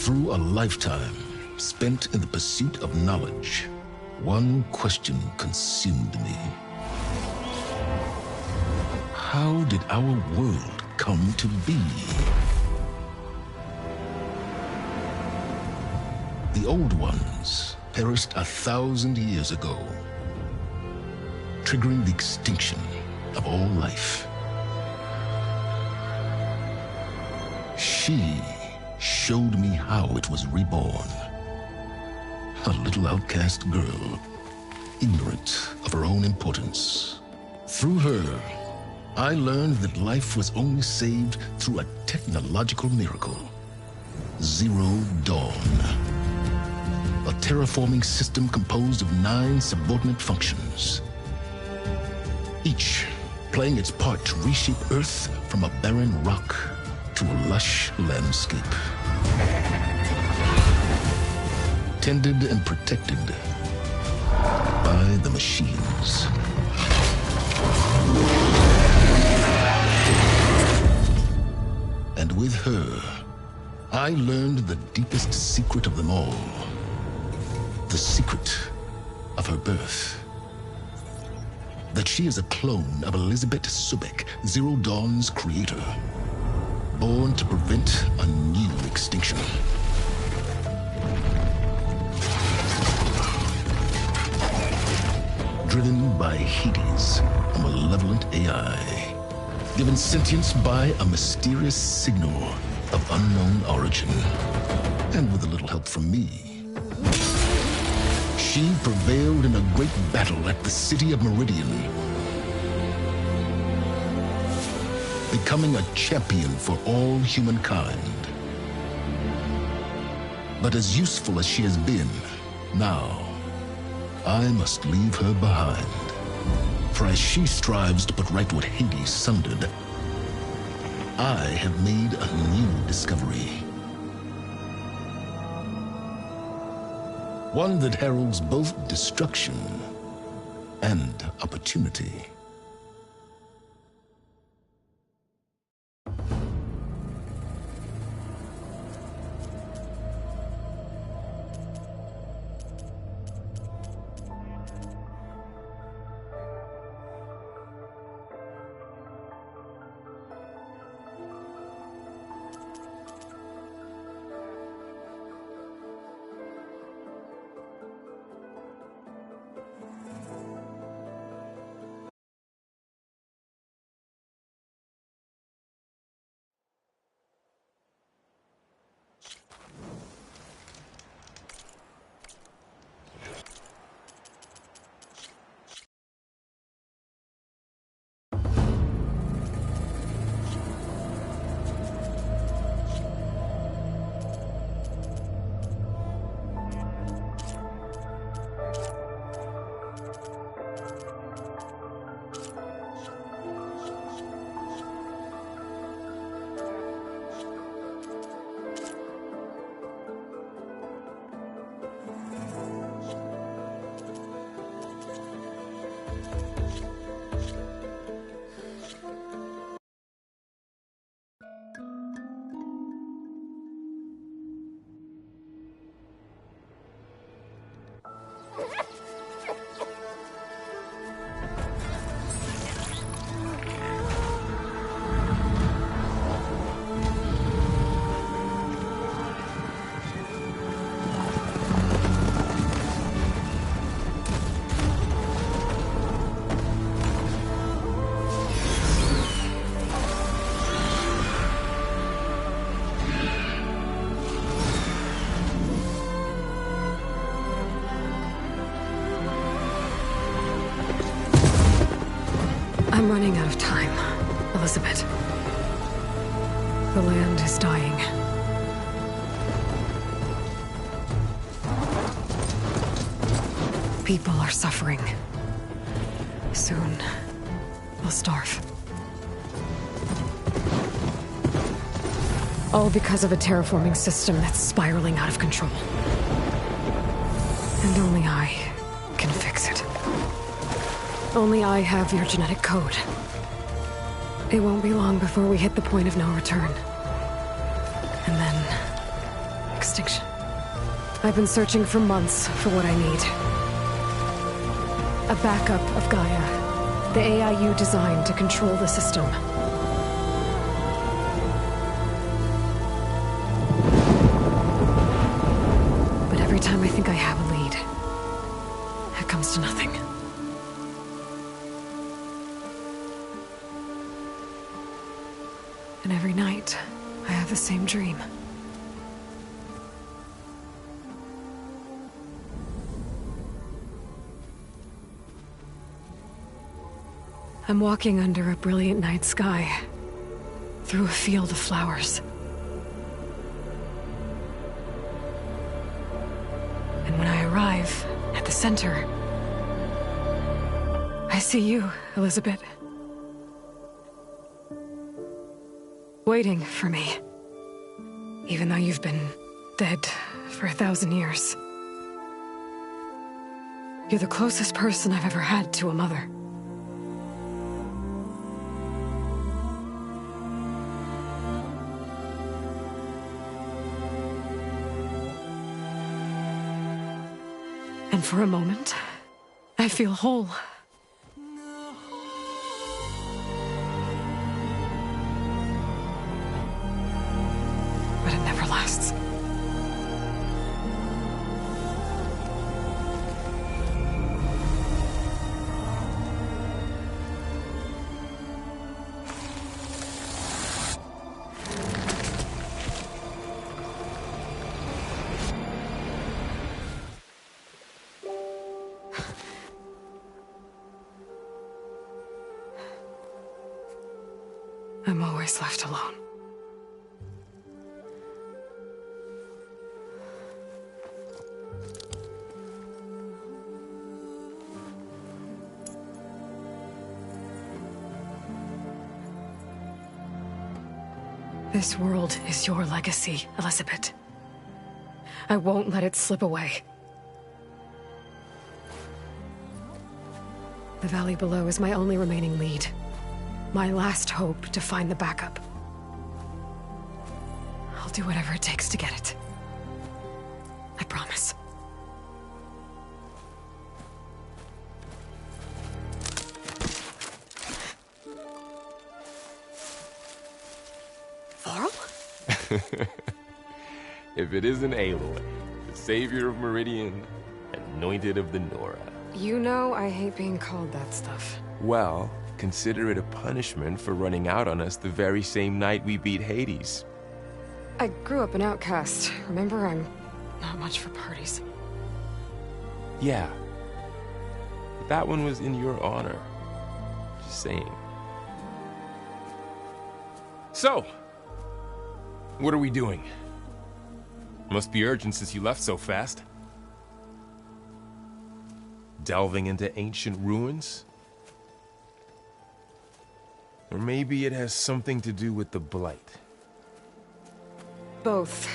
Through a lifetime spent in the pursuit of knowledge, one question consumed me. How did our world come to be? The old ones perished 1,000 years ago, triggering the extinction of all life. She showed me how it was reborn. A little outcast girl, ignorant of her own importance. Through her, I learned that life was only saved through a technological miracle. Zero Dawn. A terraforming system composed of 9 subordinate functions, each playing its part to reshape Earth from a barren rock to a lush landscape. Tended and protected by the machines. And with her, I learned the deepest secret of them all. The secret of her birth. That she is a clone of Elizabeth Sobek, Zero Dawn's creator. Born to prevent a new extinction. Driven by Hades, a malevolent AI. Given sentience by a mysterious signal of unknown origin. And with a little help from me, she prevailed in a great battle at the city of Meridian, becoming a champion for all humankind. But as useful as she has been, now, I must leave her behind. For as she strives to put right what Hades sundered, I have made a new discovery. One that heralds both destruction and opportunity. I'm running out of time, Elizabeth. The land is dying. People are suffering. Soon, they'll starve. All because of a terraforming system that's spiraling out of control. And only I can fix it. Only I have your genetic code. It won't be long before we hit the point of no return. And then extinction. I've been searching for months for what I need. A backup of Gaia, the AIU designed to control the system. But every time I think I have a lead, it comes to nothing. And every night, I have the same dream. I'm walking under a brilliant night sky, through a field of flowers. And when I arrive at the center, I see you, Elizabeth. Waiting for me. Even though you've been dead for 1,000 years. You're the closest person I've ever had to a mother. And for a moment, I feel whole. But it never lasts. I'm always left alone. This world is your legacy, Elizabeth. I won't let it slip away. The valley below is my only remaining lead. My last hope to find the backup. I'll do whatever it takes to get it. I promise. Varl? If it isn't Aloy, the savior of Meridian, anointed of the Nora. You know I hate being called that stuff. Well, consider it a punishment for running out on us the very same night we beat Hades. I grew up an outcast. Remember, I'm not much for parties. Yeah. But that one was in your honor. Just saying. So, what are we doing? Must be urgent since you left so fast. Delving into ancient ruins? Or maybe it has something to do with the Blight. Both,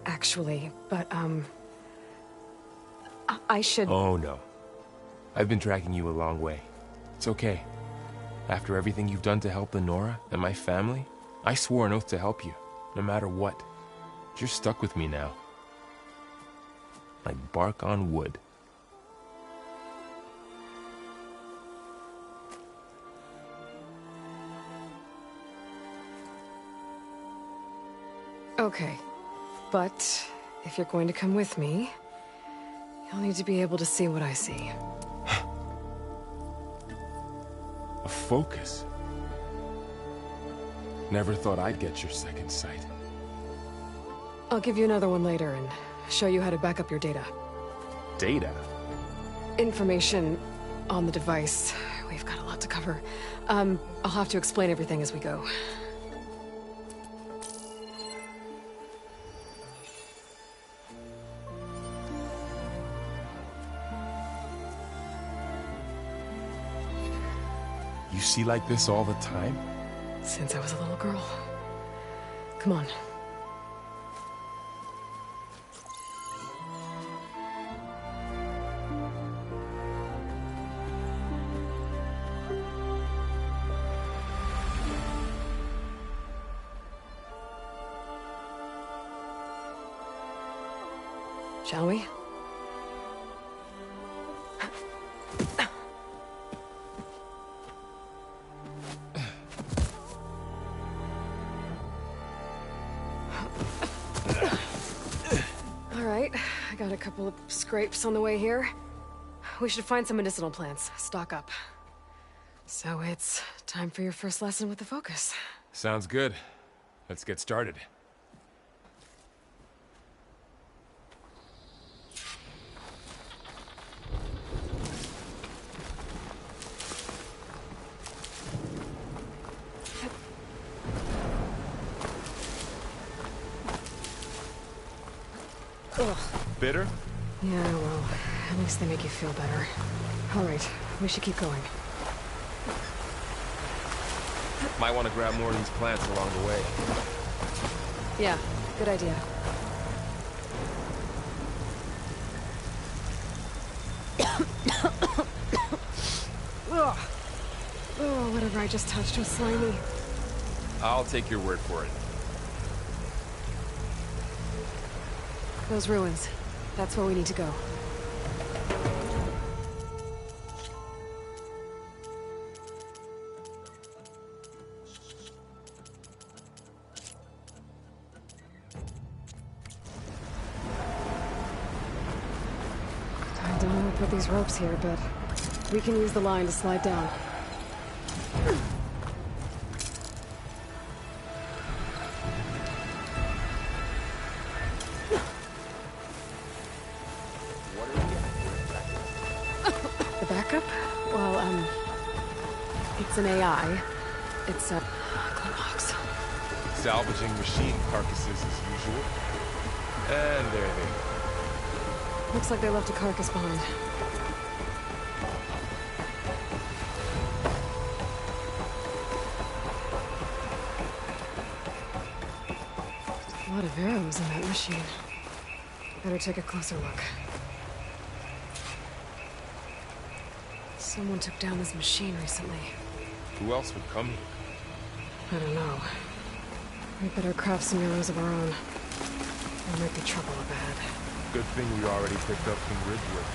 actually, but, I should... Oh, no. I've been tracking you a long way. It's okay. After everything you've done to help the Nora and my family, I swore an oath to help you, no matter what. You're stuck with me now. Like bark on wood. Okay, but if you're going to come with me, you'll need to be able to see what I see. A focus? Never thought I'd get your second sight. I'll give you another one later and show you how to back up your data. Data? Information on the device. We've got a lot to cover. I'll have to explain everything as we go. You see like this all the time? Since I was a little girl. Come on. shall we? All right, I got a couple of scrapes on the way here. We should find some medicinal plants, stock up. So it's time for your first lesson with the Focus. Sounds good. Let's get started. Ugh. Bitter? Yeah, well, at least they make you feel better. All right, we should keep going. Might want to grab more of these plants along the way. Yeah, good idea. Ugh. Oh, whatever I just touched was slimy. I'll take your word for it. Those ruins. That's where we need to go. I don't know who put these ropes here, but we can use the line to slide down. The backup? Well, it's an AI. It's a Globox. Salvaging machine carcasses as usual. And there they go. Looks like they left a carcass behind. A lot of arrows in that machine. Better take a closer look. Someone took down this machine recently. Who else would come here? I don't know. We better craft some arrows of our own. There might be trouble ahead. Good thing we already picked up some Ridgewood.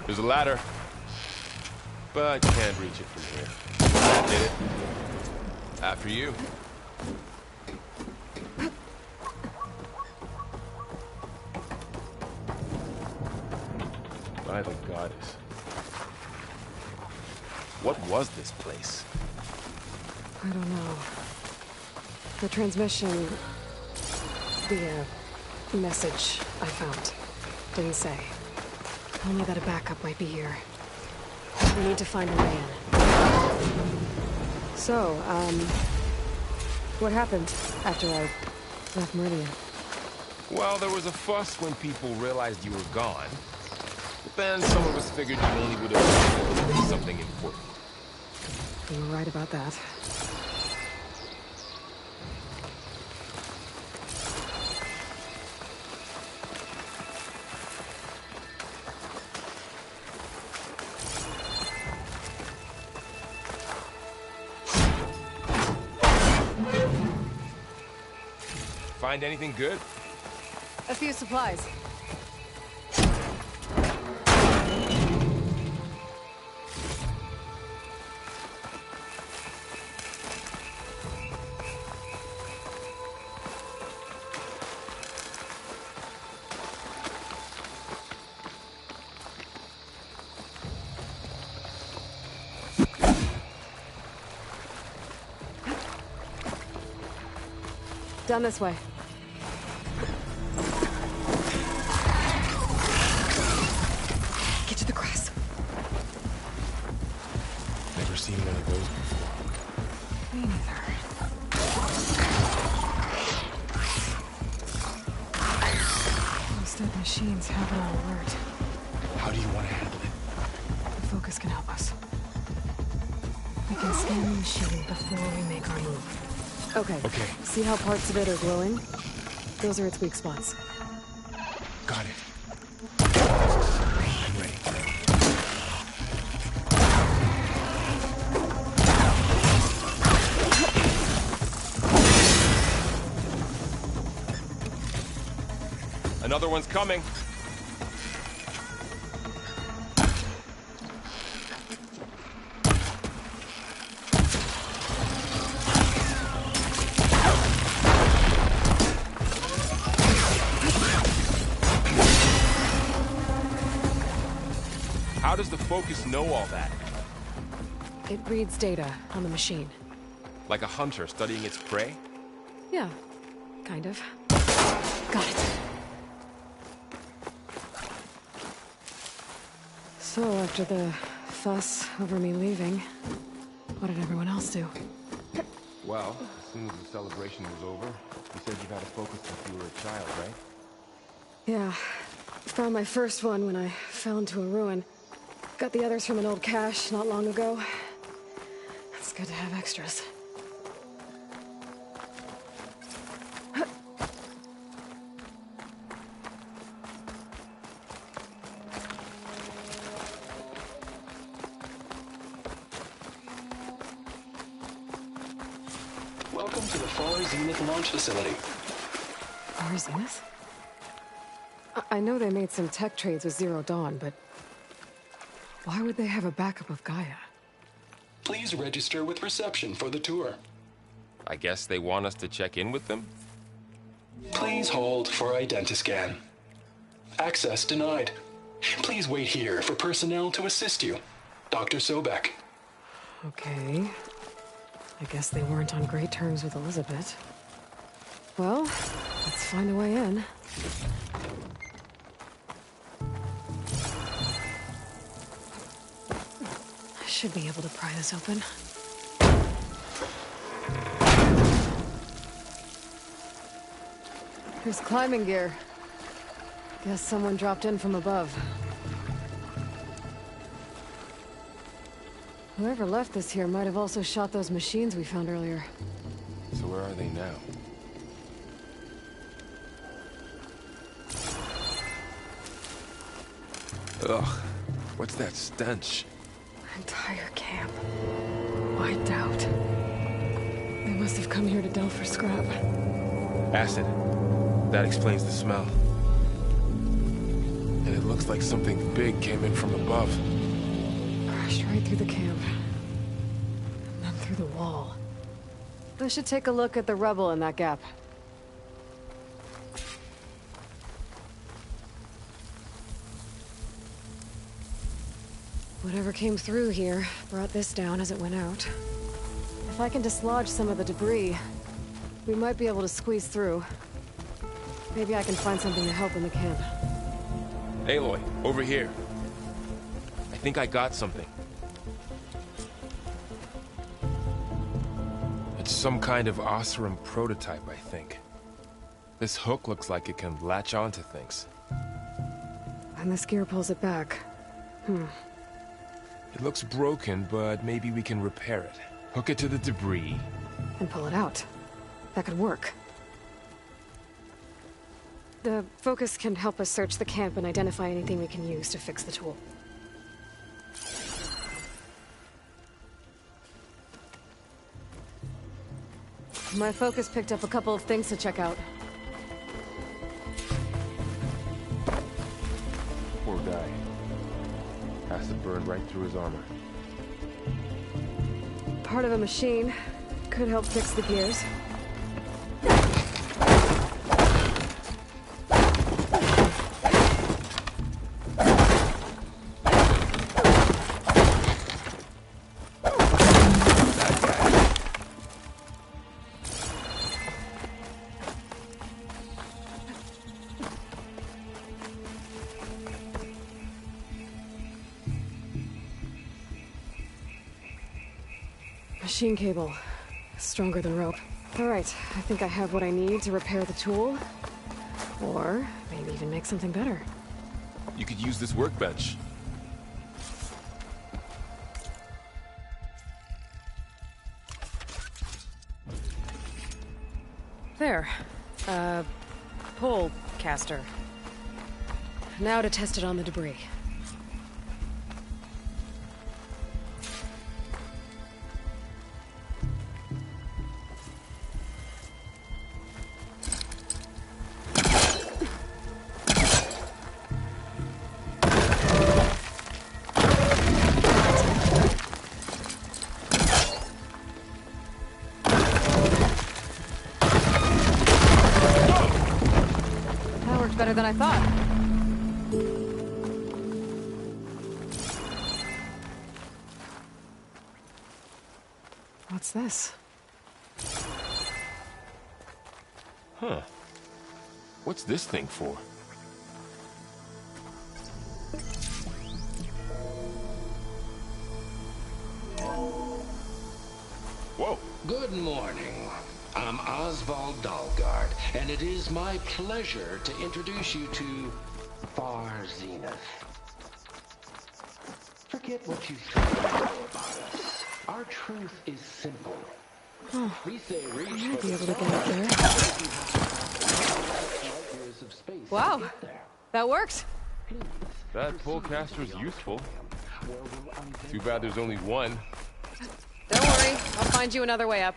There's a ladder, but you can't reach it from here. Did it? After you. By the goddess. What was this place? I don't know. The transmission... the, message I found didn't say. Only that a backup might be here. We need to find a way in. So, what happened after I left Meridian? Well, there was a fuss when people realized you were gone. But then some of us figured you only would have been something important. You were right about that. Find anything good? A few supplies. Down this way. Get to the grass. Never seen one of those before. Me neither. Those dead machines have it on alert. How do you want to handle it? The Focus can help us. We can scan the machine before we make our move. Okay. Okay. See how parts of it are glowing? Those are its weak spots. Got it. I'm ready. Another one's coming. How does the Focus know all that? It reads data on the machine. Like a hunter studying its prey? Yeah, kind of. Got it. So, after the fuss over me leaving, what did everyone else do? Well, as soon as the celebration was over, you said you've had a Focus since you were a child, right? Yeah. Found my first one when I fell into a ruin. Got the others from an old cache not long ago. It's good to have extras. Welcome to the Far Zenith launch facility. Far Zenith? I know they made some tech trades with Zero Dawn, but why would they have a backup of Gaia? Please register with reception for the tour. I guess they want us to check in with them? Please hold for Identiscan. Access denied. Please wait here for personnel to assist you. Dr. Sobek. Okay. I guess they weren't on great terms with Elizabeth. Well, let's find a way in. I should be able to pry this open. Here's climbing gear. Guess someone dropped in from above. Whoever left this here might have also shot those machines we found earlier. So where are they now? Ugh, what's that stench? Entire camp. Wiped out. They must have come here to delve for scrap. Acid. That explains the smell. And it looks like something big came in from above. Crashed right through the camp. And then through the wall. I should take a look at the rubble in that gap. Whatever came through here brought this down as it went out. If I can dislodge some of the debris, we might be able to squeeze through. Maybe I can find something to help in the camp. Aloy, over here. I think I got something. It's some kind of Oseram prototype, I think. This hook looks like it can latch onto things. And this gear pulls it back. It looks broken, but maybe we can repair it. Hook it to the debris. And pull it out. That could work. The Focus can help us search the camp and identify anything we can use to fix the tool. My Focus picked up a couple of things to check out. Poor guy. Acid burned right through his armor. Part of a machine. Could help fix the gears. Machine cable. Stronger than rope. Alright, I think I have what I need to repair the tool. Or maybe even make something better. You could use this workbench. There. Pole caster. Now to test it on the debris. That worked better than I thought. What's this? Huh. What's this thing for? Whoa. Good morning. I'm Oswald Dalgard, and it is my pleasure to introduce you to Far Zenith. Forget what you think you know about us. Our truth is simple. We say reach I might for be the able to get up there. years of space to Wow, get there. that worked. That pullcaster's useful. Too bad there's only one. Don't worry, I'll find you another way up.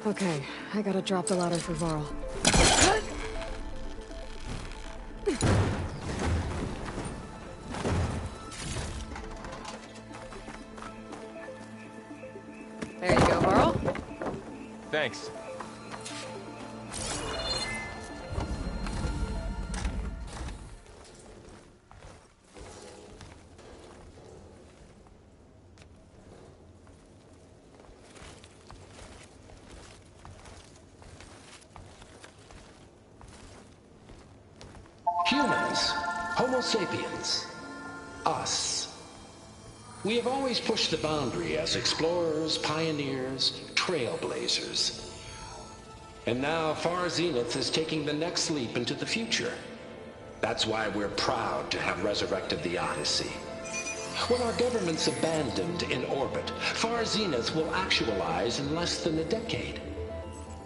Okay, I gotta drop the ladder for Varl. There you go, Varl. Thanks. Humans, Homo sapiens, us. We have always pushed the boundary as explorers, pioneers, trailblazers. And now Far Zenith is taking the next leap into the future. That's why we're proud to have resurrected the Odyssey. When our government's abandoned in orbit, Far Zenith will actualize in less than a decade.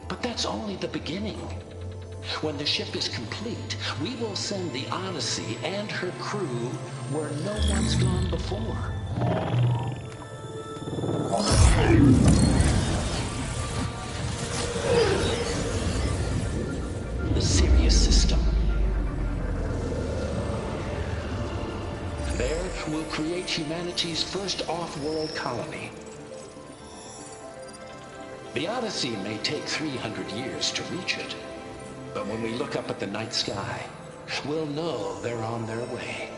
But that's only the beginning. When the ship is complete, we will send the Odyssey and her crew where no one's gone before. The Sirius system. There, we'll create humanity's first off-world colony. The Odyssey may take 300 years to reach it. But when we look up at the night sky, we'll know they're on their way.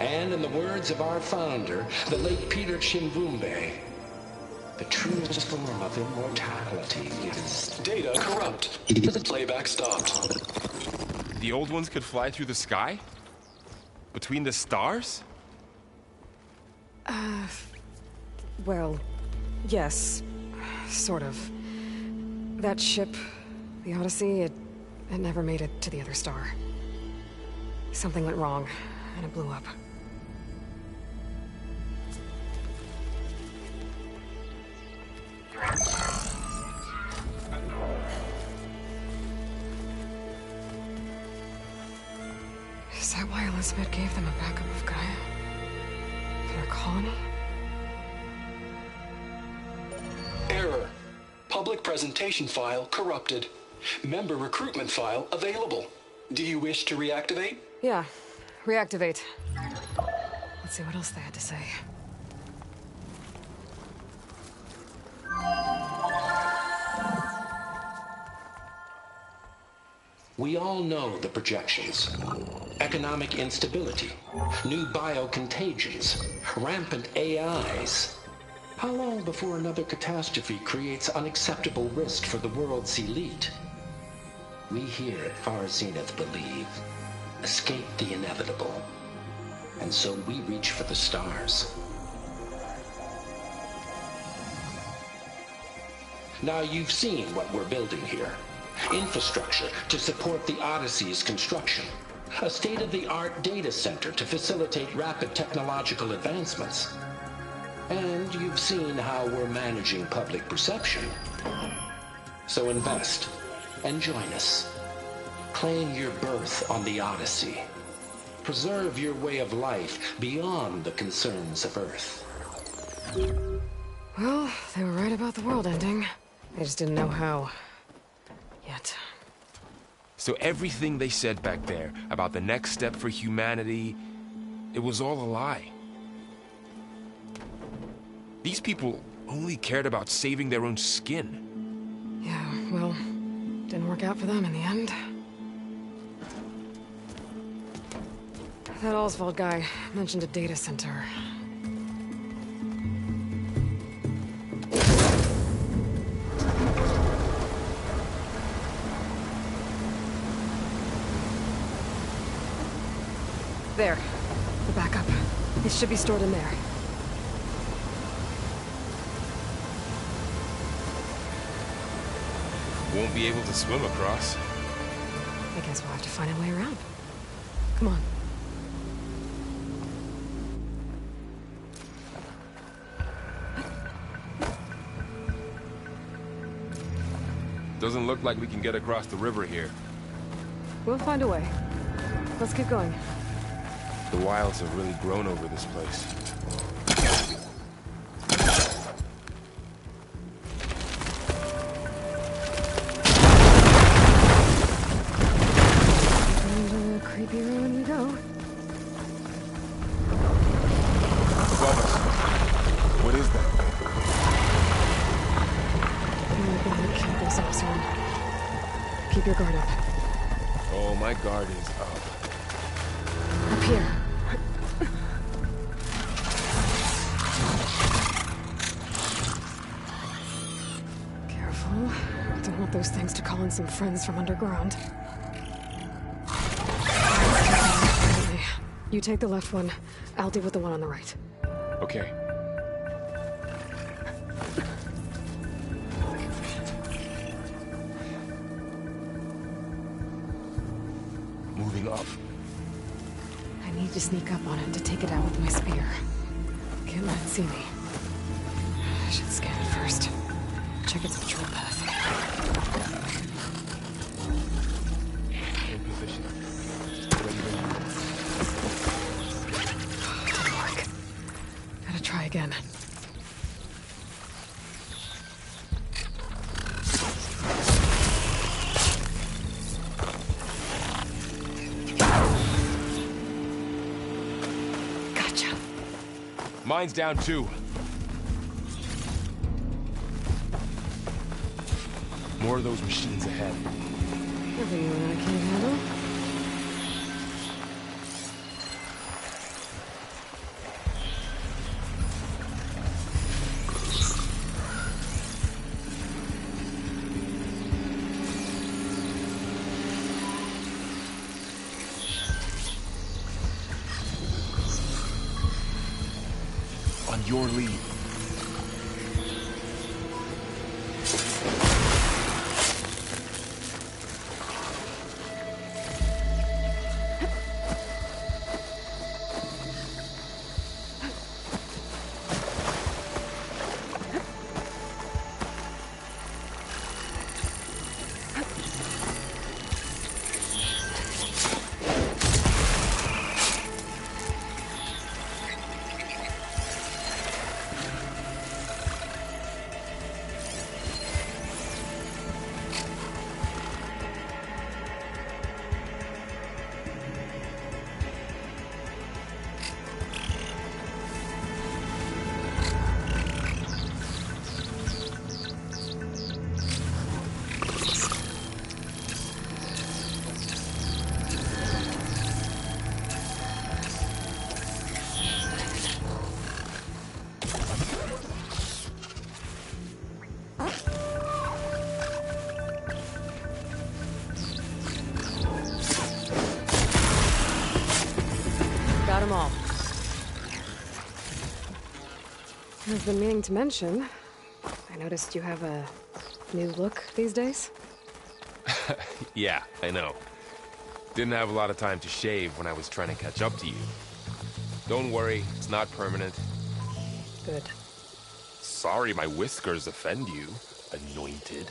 And in the words of our founder, the late Peter Chimvumbe, the truest form of immortality is... Data corrupt. Playback stopped. The old ones could fly through the sky? Between the stars? Well, yes, sort of. That ship, the Odyssey, it never made it to the other star. Something went wrong, and it blew up. Is that why Elizabeth gave them a backup of Gaia? For their colony? Error. Public presentation file corrupted. Member recruitment file available. Do you wish to reactivate? Yeah, reactivate. Let's see what else they had to say. We all know the projections. Economic instability, new biocontagions, rampant AIs. How long before another catastrophe creates unacceptable risk for the world's elite? We here at Far Zenith believe, escape the inevitable. And so we reach for the stars. Now you've seen what we're building here. infrastructure to support the Odyssey's construction, a state-of-the-art data center to facilitate rapid technological advancements. And you've seen how we're managing public perception. So invest and join us. Claim your berth on the Odyssey. Preserve your way of life beyond the concerns of Earth. Well, they were right about the world ending. I just didn't know how. Yet. So everything they said back there about the next step for humanity, it was all a lie. These people only cared about saving their own skin. Yeah, well, didn't work out for them in the end. That Oswald guy mentioned a data center. There. The backup. It should be stored in there. Won't be able to swim across. I guess we'll have to find a way around. Come on. Doesn't look like we can get across the river here. We'll find a way. Let's keep going. The wilds have really grown over this place. And creepy road we go. Above us. What is that? We're gonna kill this awesome. Keep your guard up. Oh, my guard is up. Up here. Careful. Don't want those things to call in some friends from underground. You take the left one. I'll deal with the one on the right. Okay. Moving up. I need to sneak up on it to take it out with my spear. Can't let it see me. I should scan it first. Check its patrol path. In position. Didn't work. Gotta try again. Gotcha. Mine's down too. More of those machines ahead. Nothing I can't handle. On your lead. Got them all. I've been meaning to mention, I noticed you have a new look these days. Yeah, I know. Didn't have a lot of time to shave when I was trying to catch up to you. Don't worry, it's not permanent. Good. Sorry my whiskers offend you, anointed.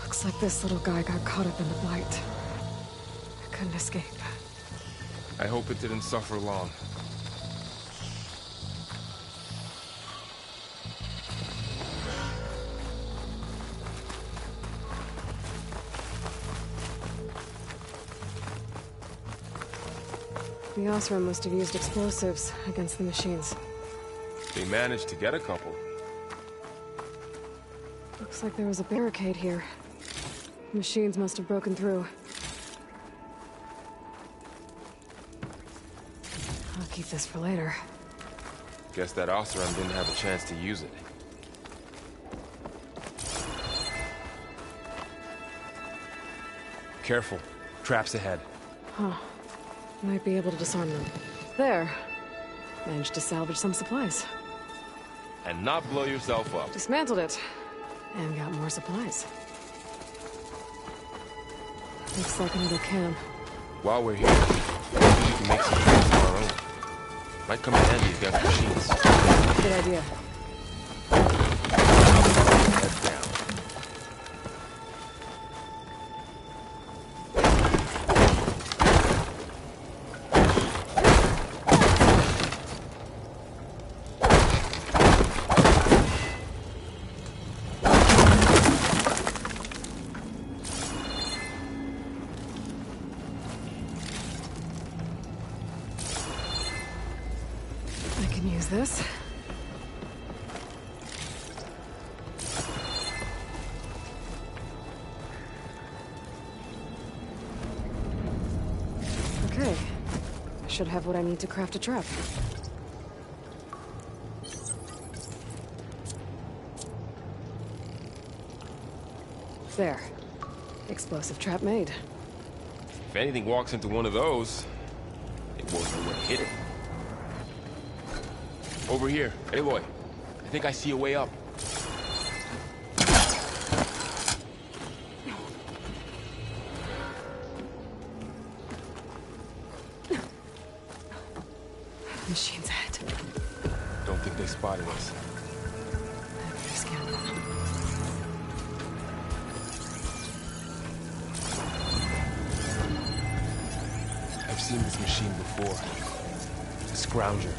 Looks like this little guy got caught up in the blight. I couldn't escape. I hope it didn't suffer long. The Osram must have used explosives against the machines. They managed to get a couple. Looks like there was a barricade here. Machines must have broken through. I'll keep this for later. Guess that Osram didn't have a chance to use it. Careful. Traps ahead. Huh. Might be able to disarm them. There. Managed to salvage some supplies. And not blow yourself up. Dismantled it. And got more supplies. Looks like another camp. While we're here, maybe we can make some things of our own. Might come in handy against machines. Good idea. Head down. I can use this. Okay. I should have what I need to craft a trap. There. Explosive trap made. If anything walks into one of those, it won't know where to hit it. Over here, Aloy. I think I see a way up. Machine's ahead. Don't think they spotted us. I better scan them. I've seen this machine before. A Scrounger.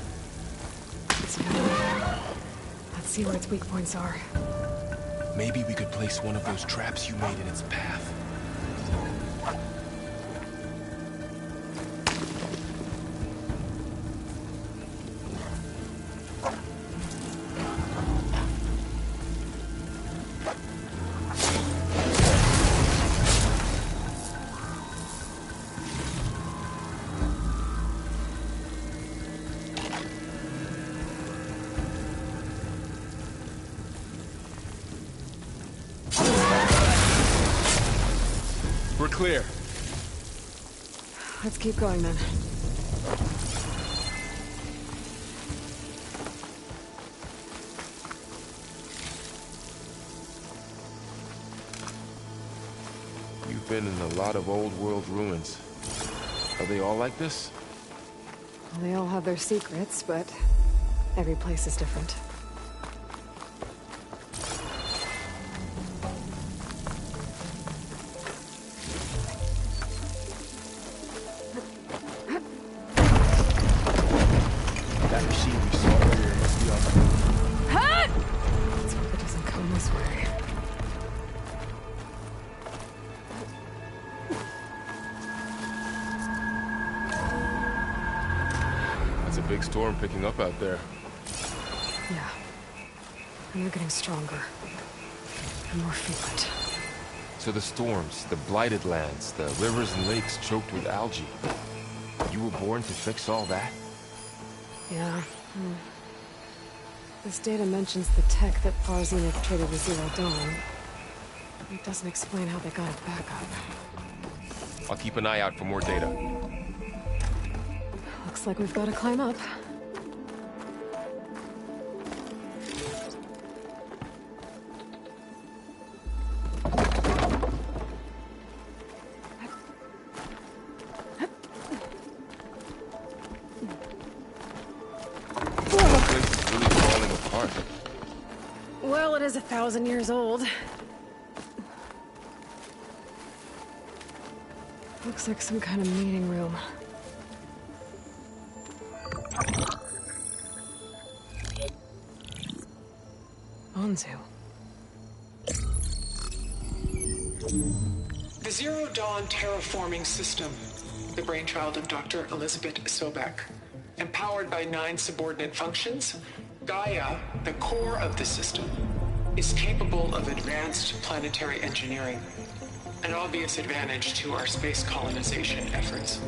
It's another. Let's see where its weak points are. Maybe we could place one of those traps you made in its path. We're clear. Let's keep going then. You've been in a lot of old world ruins. Are they all like this? Well, they all have their secrets, but every place is different. That machine we saw earlier must be on the roof. Let's hope it doesn't come this way. That's a big storm picking up out there. Yeah. And they're getting stronger. And more frequent. So the storms, the blighted lands, the rivers and lakes choked with algae. You were born to fix all that? Yeah. This data mentions the tech that Far Zenith traded with Zero Dawn. It doesn't explain how they got it back up. I'll keep an eye out for more data. Looks like we've got to climb up. Well, it is 1,000 years old. Looks like some kind of meeting room. Onzu. The Zero Dawn terraforming system, the brainchild of Dr. Elizabeth Sobek. Empowered by 9 subordinate functions, Gaia, the core of the system, is capable of advanced planetary engineering, an obvious advantage to our space colonization efforts.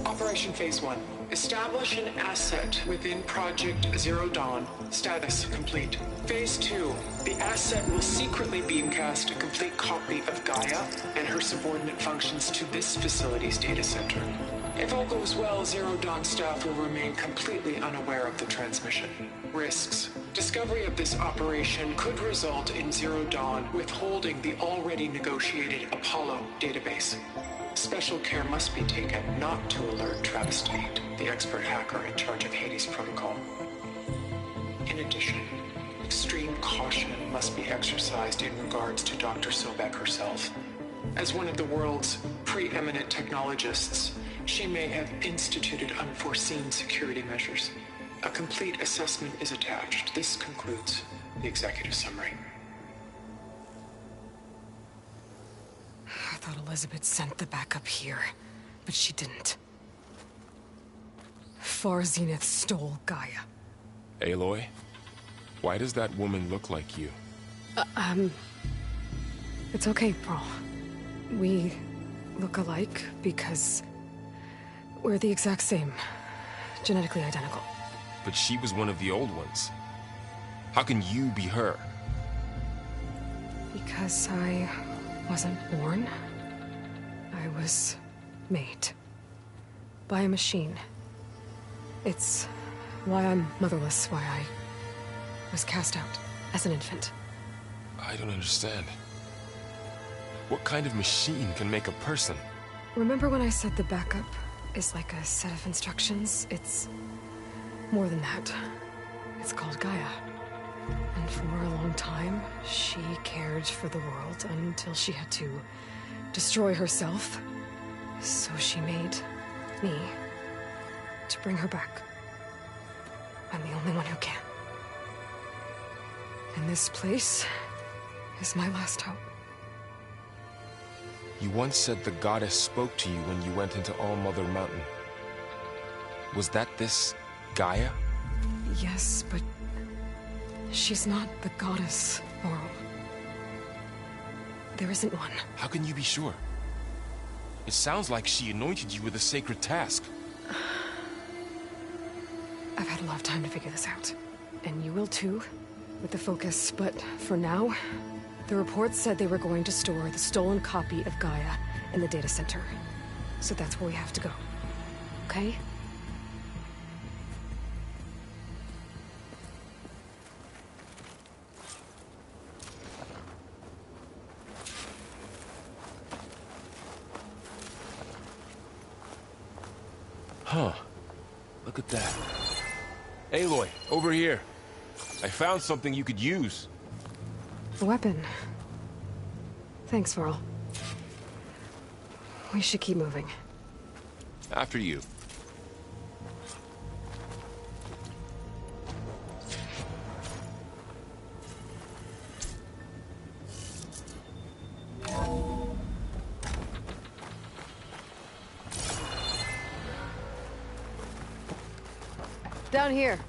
Operation Phase 1. Establish an asset within Project Zero Dawn. Status complete. Phase 2. The asset will secretly beamcast a complete copy of Gaia and her subordinate functions to this facility's data center. If all goes well, Zero Dawn staff will remain completely unaware of the transmission. Risks. Discovery of this operation could result in Zero Dawn withholding the already negotiated Apollo database. Special care must be taken not to alert Travis Tate, the expert hacker in charge of Hades Protocol. In addition, extreme caution must be exercised in regards to Dr. Sobek herself. As one of the world's preeminent technologists, she may have instituted unforeseen security measures. A complete assessment is attached. This concludes the executive summary. I thought Elizabeth sent the backup here, but she didn't. Far Zenith stole Gaia. Aloy, why does that woman look like you? It's okay, Pearl. We look alike because we're the exact same. Genetically identical. But she was one of the old ones. How can you be her? Because I wasn't born. I was made. By a machine. It's why I'm motherless, why I was cast out as an infant. I don't understand. What kind of machine can make a person? Remember when I said the backup is like a set of instructions? It's more than that. It's called Gaia. And for a long time, she cared for the world until she had to destroy herself. So she made me to bring her back. I'm the only one who can. And this place is my last hope. You once said the goddess spoke to you when you went into All-Mother Mountain. Was that this Gaia? Yes, but she's not the goddess, Laurel. There isn't one. How can you be sure? It sounds like she anointed you with a sacred task. I've had a lot of time to figure this out. And you will too, with the focus. But for now, the reports said they were going to store the stolen copy of Gaia in the data center. So that's where we have to go. Okay? Huh. Look at that. Aloy, over here. I found something you could use. A weapon. Thanks, Varl. We should keep moving. After you. Down here.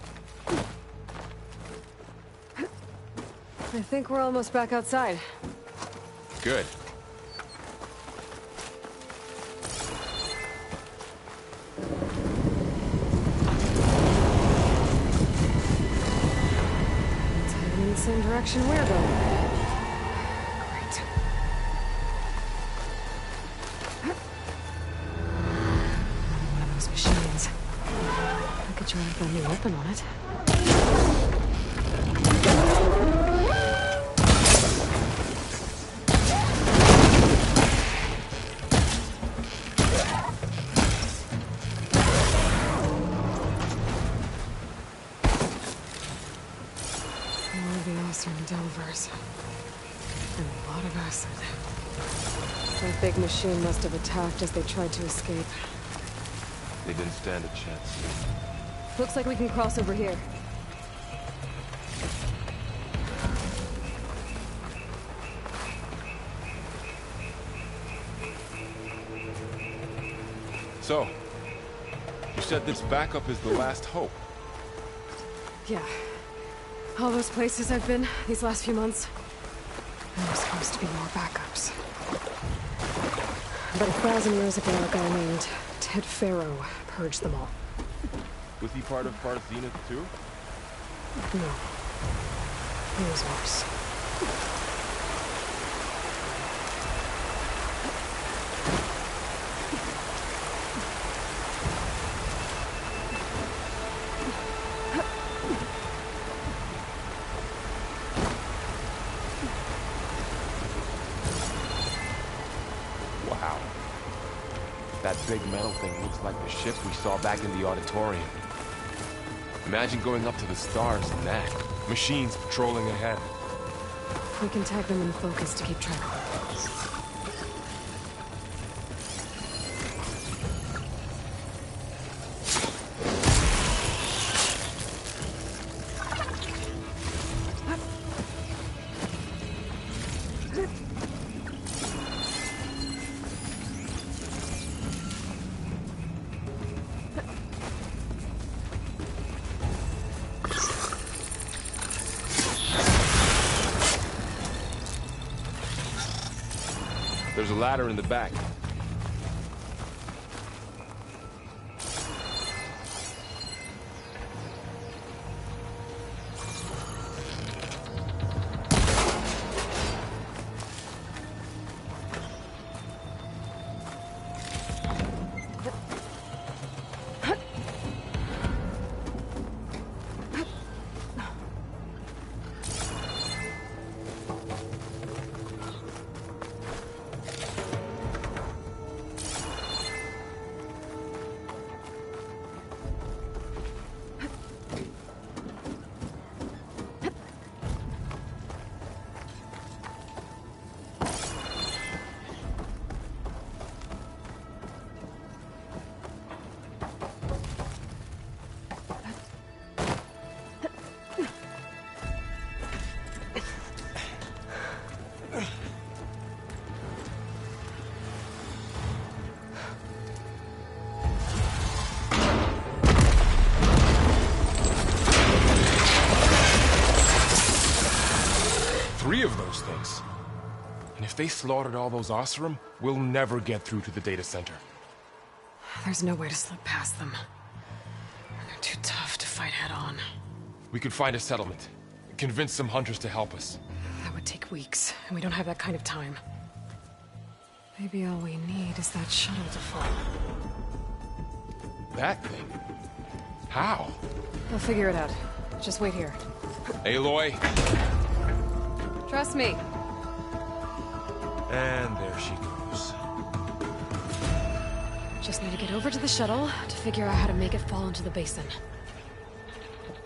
I think we're almost back outside. Good. It's heading in the same direction we're going. Great. One of those machines. I could try to find a weapon on it. More of the Osram Delvers. And a lot of acid. That big machine must have attacked as they tried to escape. They didn't stand a chance. Looks like we can cross over here. So, you said this backup is the last hope. Yeah. All those places I've been these last few months, there were supposed to be more backups. But 1,000 years ago, a guy named Ted Faro purged them all. Was he part of Zenith too? No. He was worse. Wow. That big metal thing looks like the ship we saw back in the auditorium. Imagine going up to the stars in that. Machines patrolling ahead. We can tag them in focus to keep track. There's a ladder in the back. Three of those things. And if they slaughtered all those Osram, we'll never get through to the data center. There's no way to slip past them. They're too tough to fight head-on. We could find a settlement. Convince some hunters to help us. That would take weeks, and we don't have that kind of time. Maybe all we need is that shuttle to fall. That thing? How? We'll figure it out. Just wait here. Aloy. Trust me. And there she goes. Just need to get over to the shuttle to figure out how to make it fall into the basin.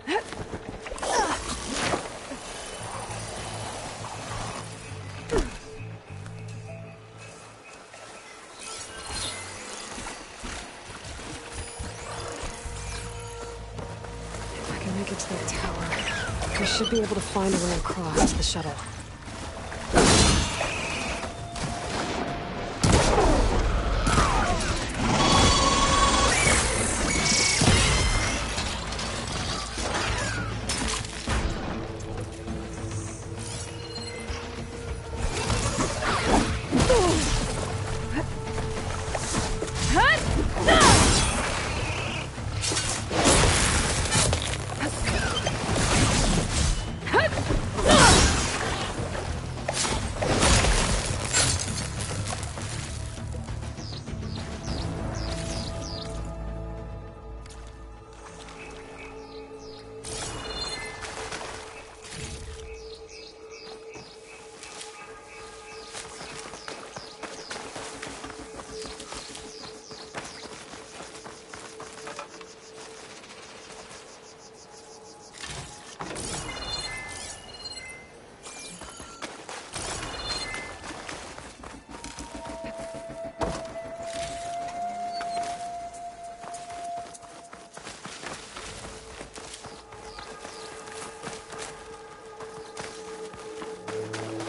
If I can make it to that tower, I should be able to find a way across to the shuttle.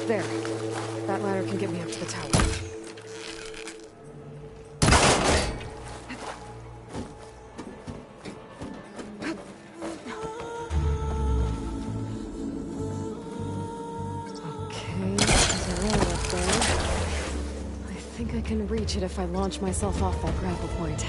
There. That ladder can get me up to the tower. Okay, there's a rail up there. I think I can reach it if I launch myself off that grapple point.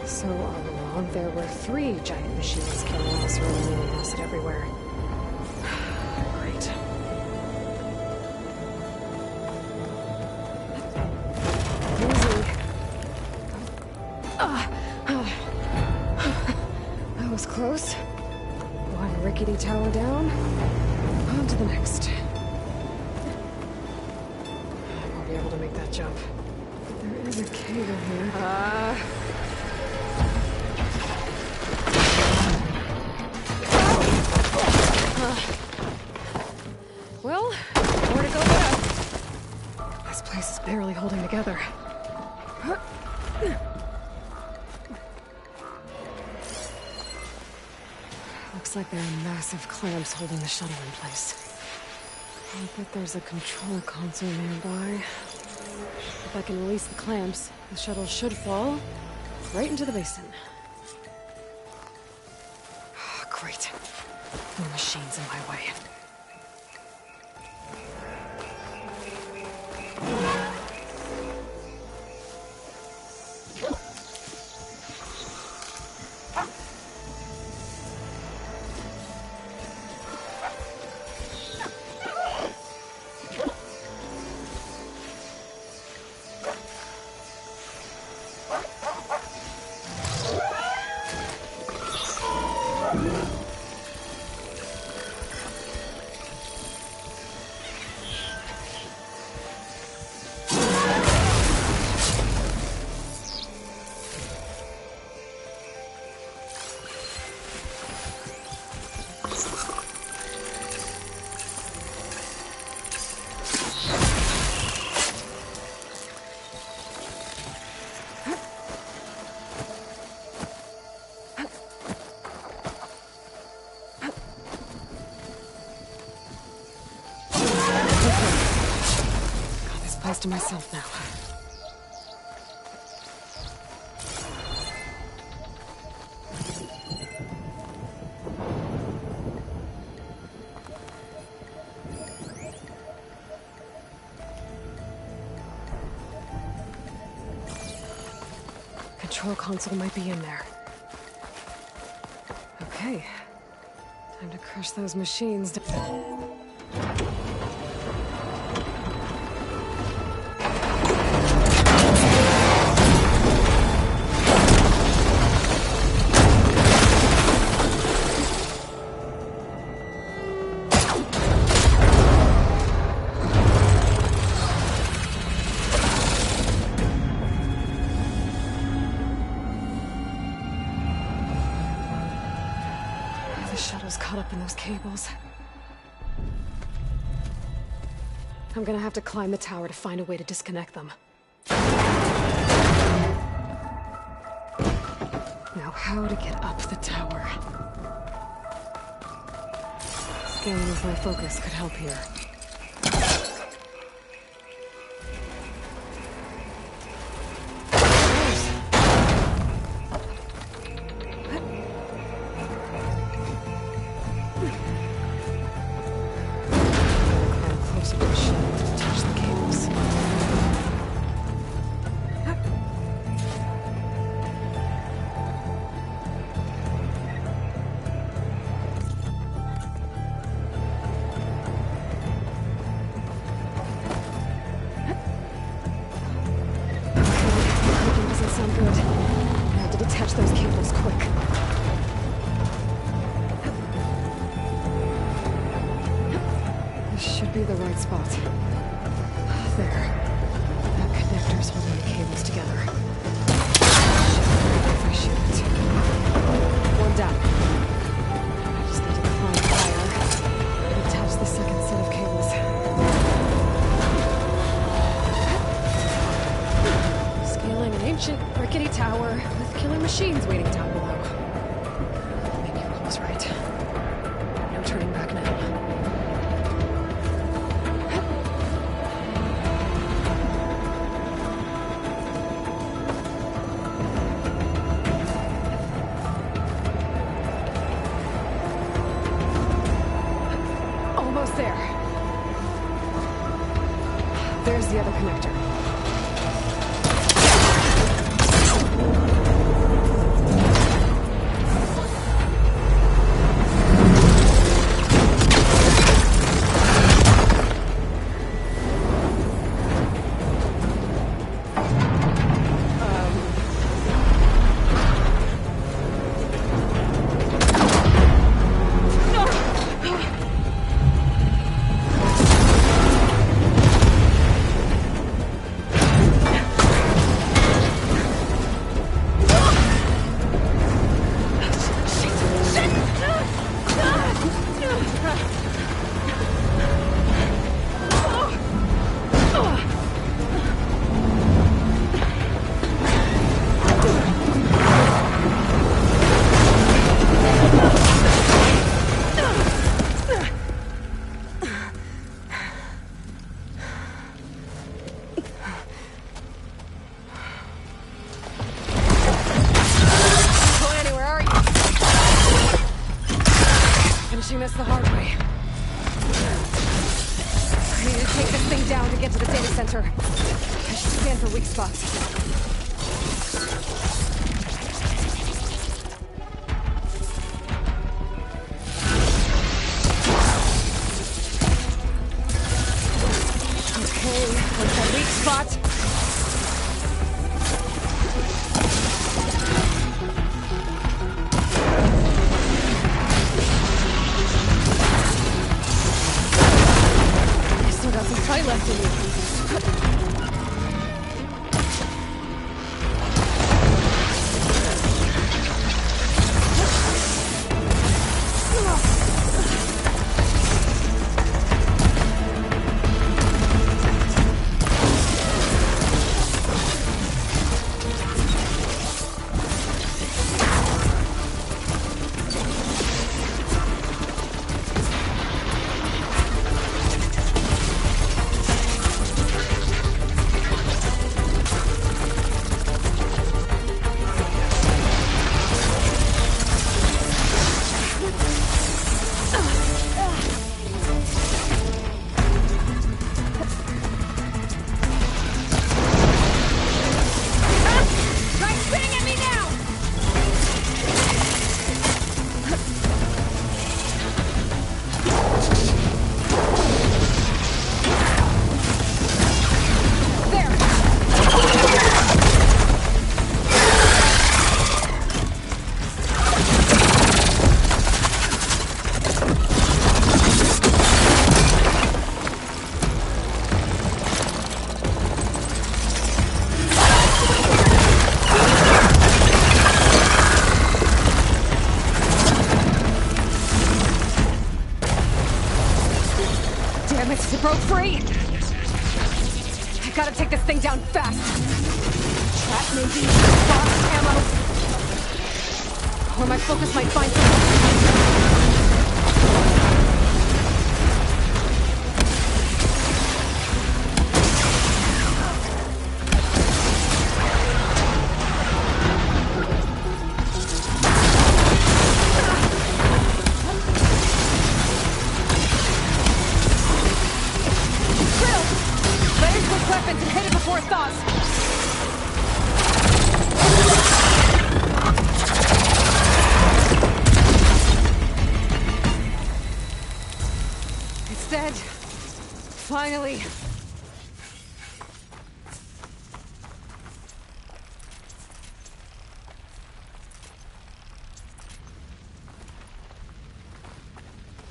So all along, there were 3 giant machines killing us, rolling in acid everywhere. Great. Easy. That was close. One rickety tower down. On to the next. I won't be able to make that jump. There is a cave in here. Well, more to go but up. This place is barely holding together. Looks like there are massive clamps holding the shuttle in place. I bet there's a control console nearby. If I can release the clamps, the shuttle should fall right into the basin. Great. More machines in my way. To myself now. Control console might be in there. Okay. Time to crush those machines. The shuttle's caught up in those cables. I'm gonna have to climb the tower to find a way to disconnect them. Now, how to get up the tower? Scanning with my focus could help here. be the right spot. There. That connector's holding the cables together. If I shoot it. One down. I just need to find fire and attach the second set of cables. Scaling an ancient, rickety tower with killer machines waiting down below. Maybe Cole was right. No turning back now. Almost there. There's the other connector. Finishing this the hard way. I need to take this thing down to get to the data center. I should scan for weak spots. Okay, where's that weak spot? Fight left in you. Damn it, it broke free! I gotta take this thing down fast! Trap maybe? Box ammo? Or my focus might find something. Weapons and hit it before it thaws. It's dead. Finally.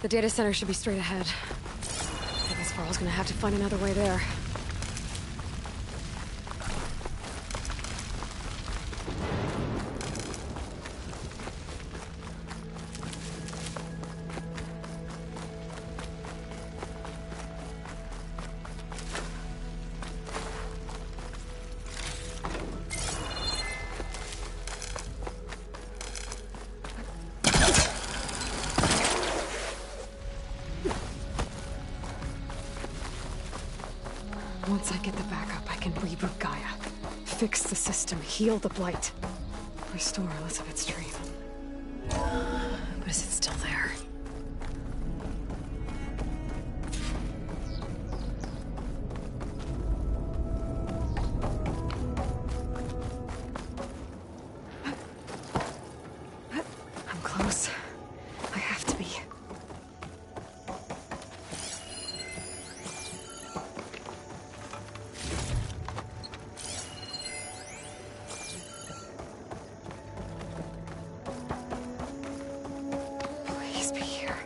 The data center should be straight ahead. Take as Varl's gonna have to find another way there. Once I get the backup, I can reboot Gaia. Fix the system, heal the Blight. Restore Elizabeth's dream. But is it still there? I'm close. I have to be. Please be here.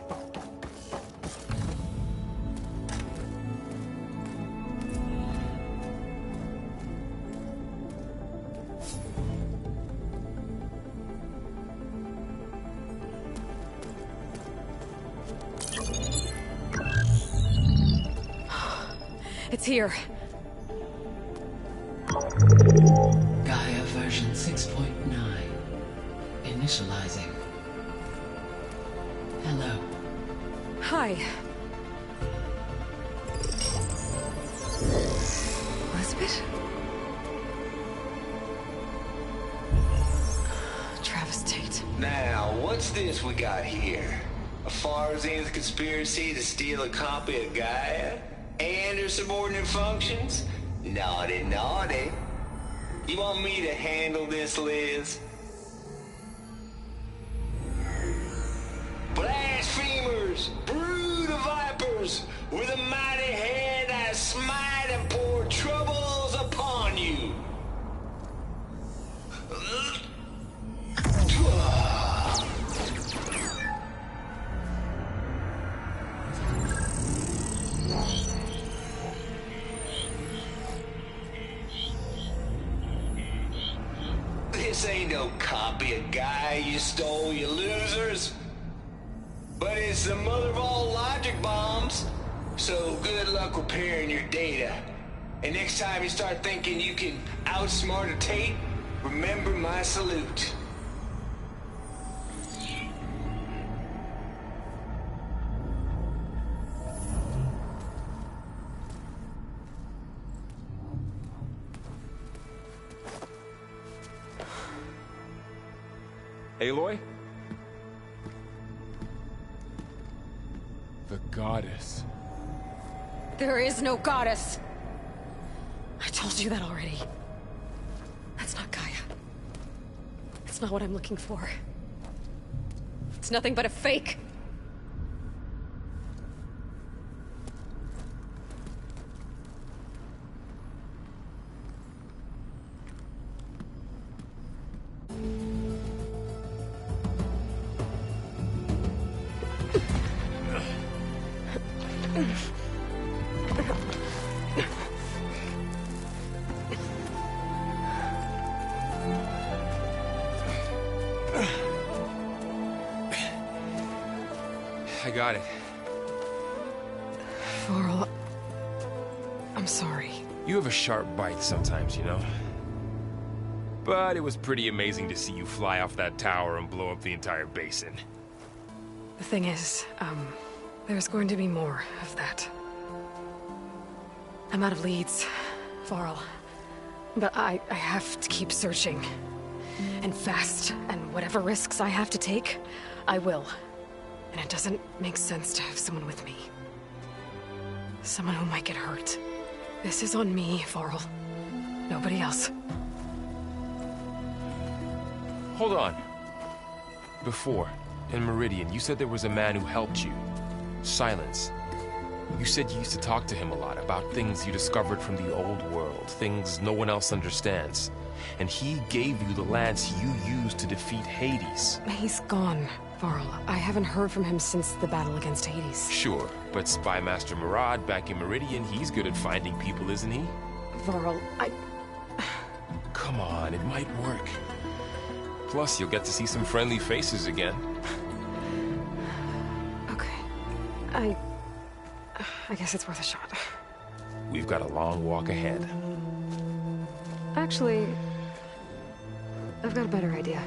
It's here. Gaia version 6.9. Initializing. Hello. Hi. Elizabeth? Travis Tate. Now, what's this we got here? A Farzian's conspiracy to steal a copy of Gaia? And her subordinate functions? Naughty, naughty. You want me to handle this, Liz? Blasphemers! Brood of vipers! With a mighty hand I smite and pour troubles upon you! This ain't no copy of Gaia you stole, you losers. But it's the mother of all logic bombs. So good luck repairing your data. And next time you start thinking you can outsmart a Tate, remember my salute. Aloy? The goddess. There is no goddess. I told you that already. That's not Gaia. It's not what I'm looking for. It's nothing but a fake. I got it. Varl, I'm sorry. You have a sharp bite sometimes, you know? But it was pretty amazing to see you fly off that tower and blow up the entire basin. The thing is, there's going to be more of that. I'm out of leads, Varl. But I have to keep searching. And fast, and whatever risks I have to take, I will. And it doesn't make sense to have someone with me. Someone who might get hurt. This is on me, Varl. Nobody else. Hold on. Before, in Meridian, you said there was a man who helped you. Silence. You said you used to talk to him a lot about things you discovered from the old world, things no one else understands. And he gave you the lance you used to defeat Hades. He's gone, Varl. I haven't heard from him since the battle against Hades. Sure, but Spy Master Murad back in Meridian, he's good at finding people, isn't he? Varl, Come on, it might work. Plus, you'll get to see some friendly faces again. Okay. I guess it's worth a shot. We've got a long walk ahead. Actually, I've got a better idea.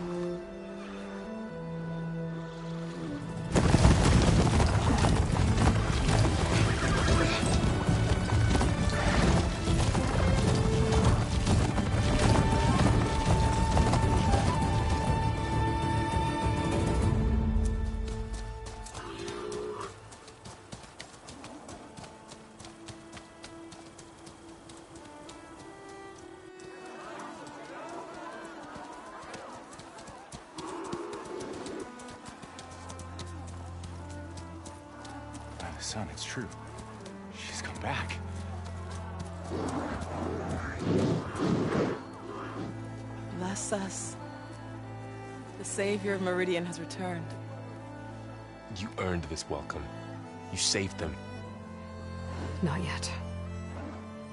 Son, it's true. She's come back. Bless us. The savior of Meridian has returned. You earned this welcome. You saved them. Not yet.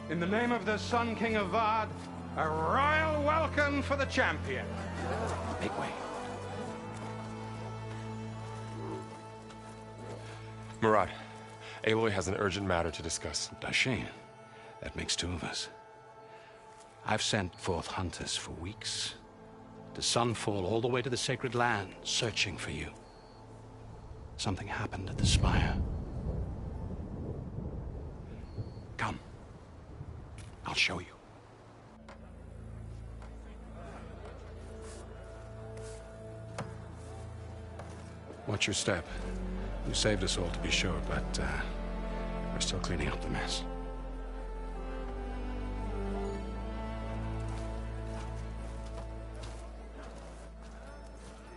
In the name of the Sun King of Vard, a royal welcome for the champion. Make way. Murad, Aloy has an urgent matter to discuss. Dashane, that makes two of us. I've sent forth hunters for weeks. To Sunfall, all the way to the Sacred Land, searching for you. Something happened at the Spire. Come. I'll show you. Watch your step. You saved us all, to be sure, but we're still cleaning up the mess.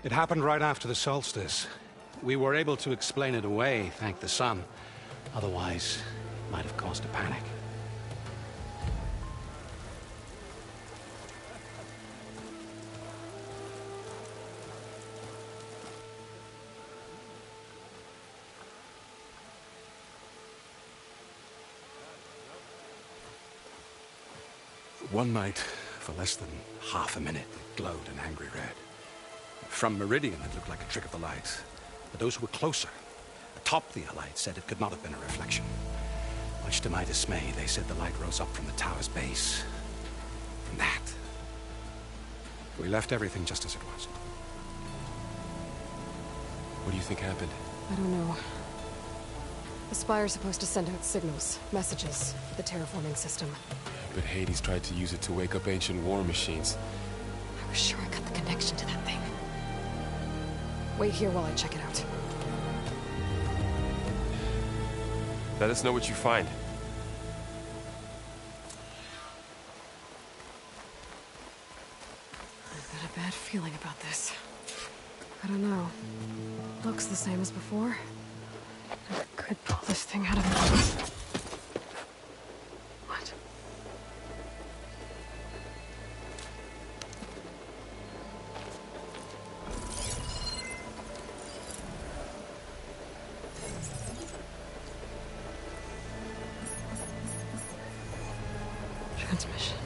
It happened right after the solstice. We were able to explain it away, thank the sun. Otherwise, it might have caused a panic. One night, for less than half a minute, it glowed an angry red. From Meridian, it looked like a trick of the light. But those who were closer, atop the light, said it could not have been a reflection. Much to my dismay, they said the light rose up from the tower's base. From that. We left everything just as it was. What do you think happened? I don't know. The Spire's supposed to send out signals, messages, for the terraforming system. But Hades tried to use it to wake up ancient war machines. I was sure I got the connection to that thing. Wait here while I check it out. Let us know what you find. I've got a bad feeling about this. I don't know. Looks the same as before. I could pull this thing out of me. What? Transmission.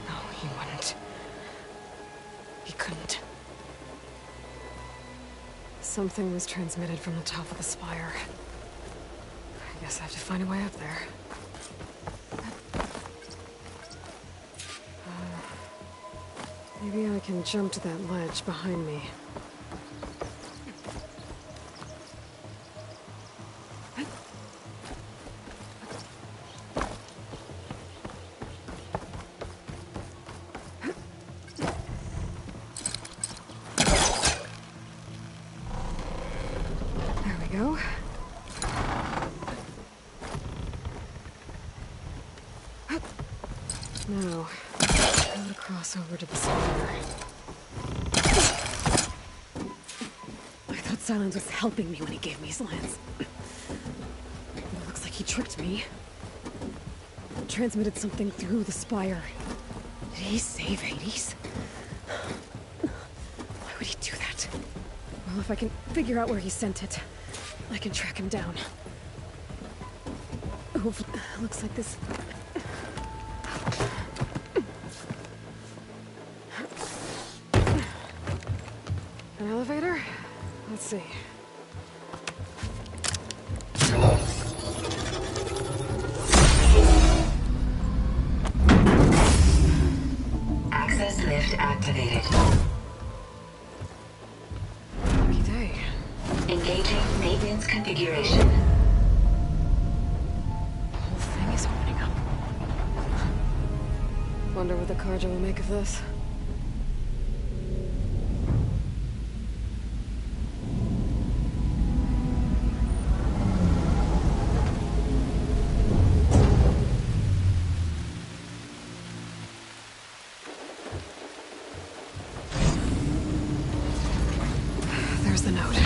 No, he wouldn't. He couldn't. Something was transmitted from the top of the spire. I guess I have to find a way up there. Maybe I can jump to that ledge behind me. There go. Now, I'm gonna cross over to the spire. I thought Silence was helping me when he gave me his lance. It looks like he tricked me. Transmitted something through the spire. Did he save Hades? Why would he do that? Well, if I can figure out where he sent it, I can track him down. Oh, looks like this... An elevator? Let's see. Access lift activated. Lucky day. Engaging maintenance configuration. The whole thing is opening up. Wonder what the Carja will make of this. There's the note.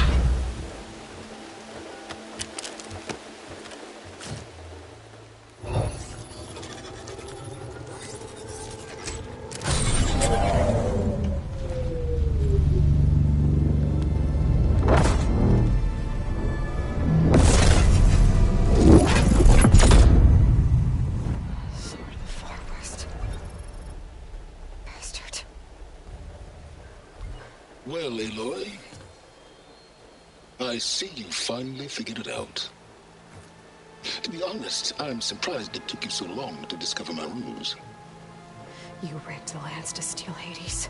Sword of the Far West. Bastard. Well, Aloy, I see you finally figured it out. To be honest, I'm surprised it took you so long to discover my ruse. You rigged the lance to steal Hades.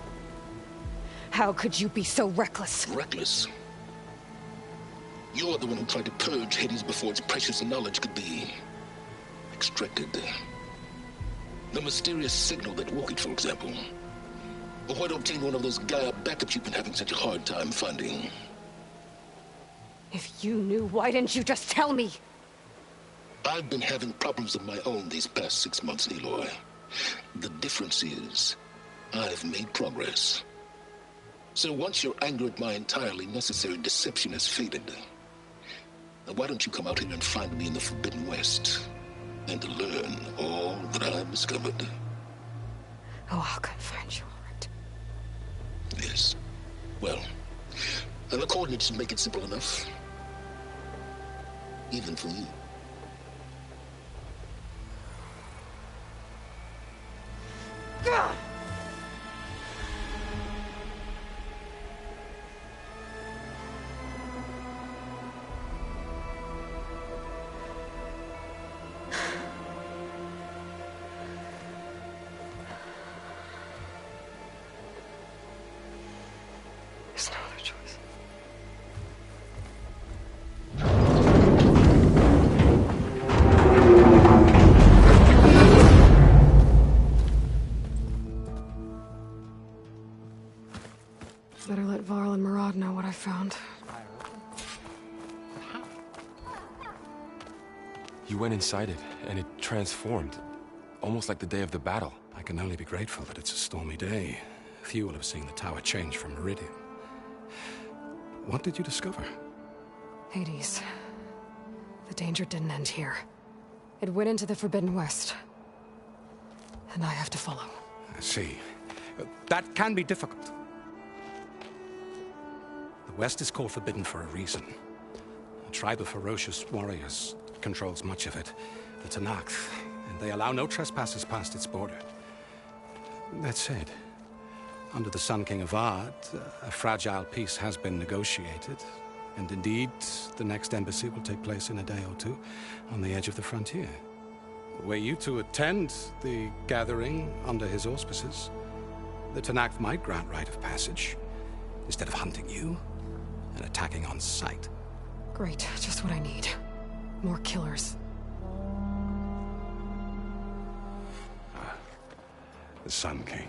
How could you be so reckless? Reckless? You're the one who tried to purge Hades before its precious knowledge could be extracted. The mysterious signal that woke it, for example. Or why to obtain one of those Gaia backups you've been having such a hard time finding. If you knew, why didn't you just tell me? I've been having problems of my own these past 6 months, Aloy. The difference is, I've made progress. So once your anger at my entirely necessary deception has faded, why don't you come out here and find me in the Forbidden West, and to learn all that I've discovered? Oh, I'll come find you, all right. Yes. Well, and the coordinates should make it simple enough. Even for you. Gah! There's no other choice. Better let Varl and Murad know what I found. You went inside it, and it transformed. Almost like the day of the battle. I can only be grateful that it's a stormy day. Few will have seen the tower change from Meridian. What did you discover? Hades. The danger didn't end here. It went into the Forbidden West. And I have to follow. I see. That can be difficult. The West is called Forbidden for a reason. A tribe of ferocious warriors controls much of it, the Tenakth, and they allow no trespassers past its border. That said, under the Sun King Avad, a fragile peace has been negotiated, and indeed, the next embassy will take place in a day or two on the edge of the frontier. Were you to attend the gathering under his auspices, the Tenakth might grant right of passage, instead of hunting you and attacking on sight. Great, just what I need. More killers. The Sun King.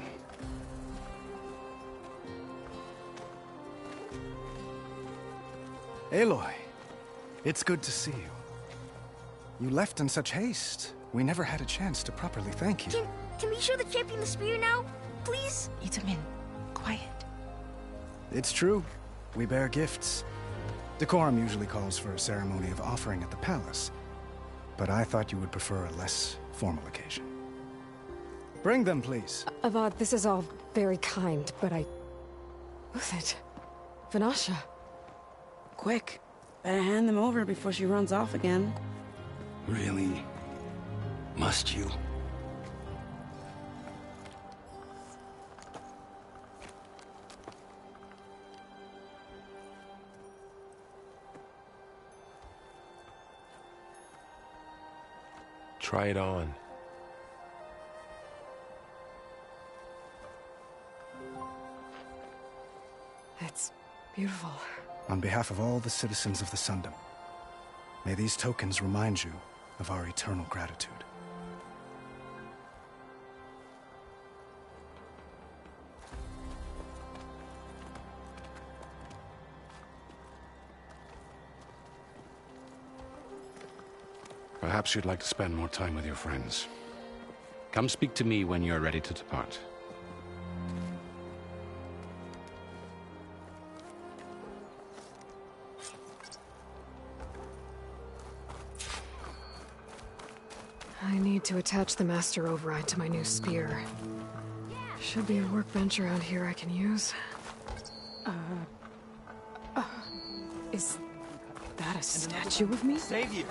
Aloy, It's good to see you. You left in such haste. We never had a chance to properly thank you. Can we show the champion the spear now? Please? Itamen, quiet. It's true. We bear gifts. Decorum usually calls for a ceremony of offering at the palace, but I thought you would prefer a less formal occasion. Bring them, please. Avad, this is all very kind, but Uthid. Vanasha. Quick. Better hand them over before she runs off again. Really? Must you? Try it on. It's beautiful. On behalf of all the citizens of the Sundom, may these tokens remind you of our eternal gratitude. Perhaps you'd like to spend more time with your friends. Come speak to me when you're ready to depart. I need to attach the Master Override to my new spear. Should be a workbench around here I can use. Is that a statue of me? Save you.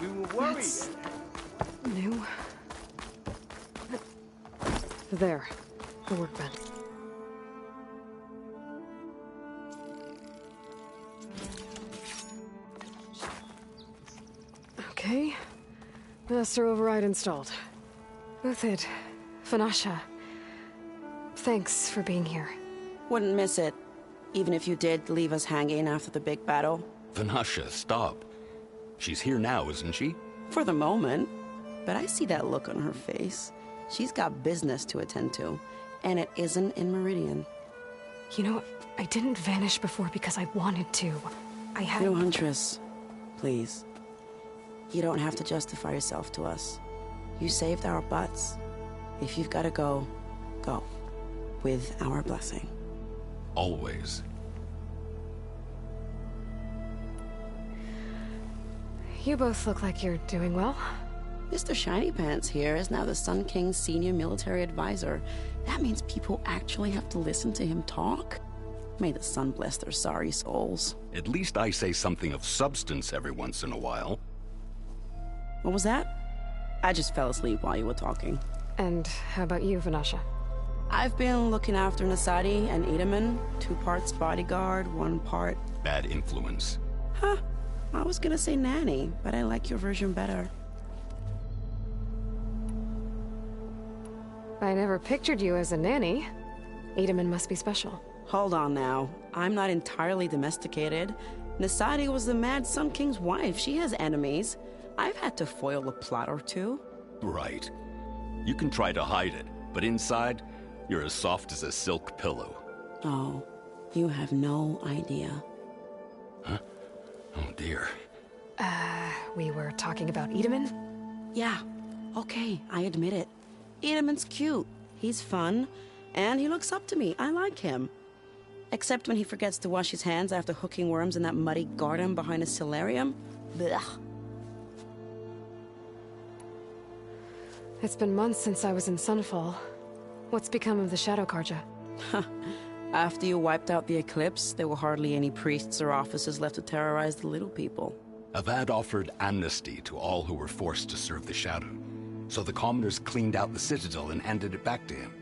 We were worried. That's new. There, the workbench. Okay. Master Override installed. Uthid, Vanasha, thanks for being here. Wouldn't miss it, even if you did leave us hanging after the big battle. Vanasha, stop. She's here now, isn't she? For the moment. But I see that look on her face. She's got business to attend to, and it isn't in Meridian. You know, I didn't vanish before because I wanted to. I had... No, Huntress. Please. You don't have to justify yourself to us. You saved our butts. If you've got to go, go. With our blessing. Always. You both look like you're doing well. Mr. Shiny Pants here is now the Sun King's senior military advisor. That means people actually have to listen to him talk? May the sun bless their sorry souls. At least I say something of substance every once in a while. What was that? I just fell asleep while you were talking. And how about you, Vanasha? I've been looking after Nasadi and Itamen. 2 parts bodyguard, 1 part... bad influence. Huh. I was gonna say nanny, but I like your version better. I never pictured you as a nanny. Itamen must be special. Hold on now. I'm not entirely domesticated. Nasadi was the Mad Sun King's wife. She has enemies. I've had to foil a plot or 2. Right. You can try to hide it, but inside, you're as soft as a silk pillow. Oh, you have no idea. Huh? Oh dear. We were talking about Itamen? Yeah. Okay, I admit it. Itamen's cute. He's fun. And he looks up to me. I like him. Except when he forgets to wash his hands after hooking worms in that muddy garden behind a solarium. Blech. It's been months since I was in Sunfall. What's become of the Shadow Carja? After you wiped out the Eclipse, there were hardly any priests or officers left to terrorize the little people. Avad offered amnesty to all who were forced to serve the Shadow. So the commoners cleaned out the Citadel and handed it back to him.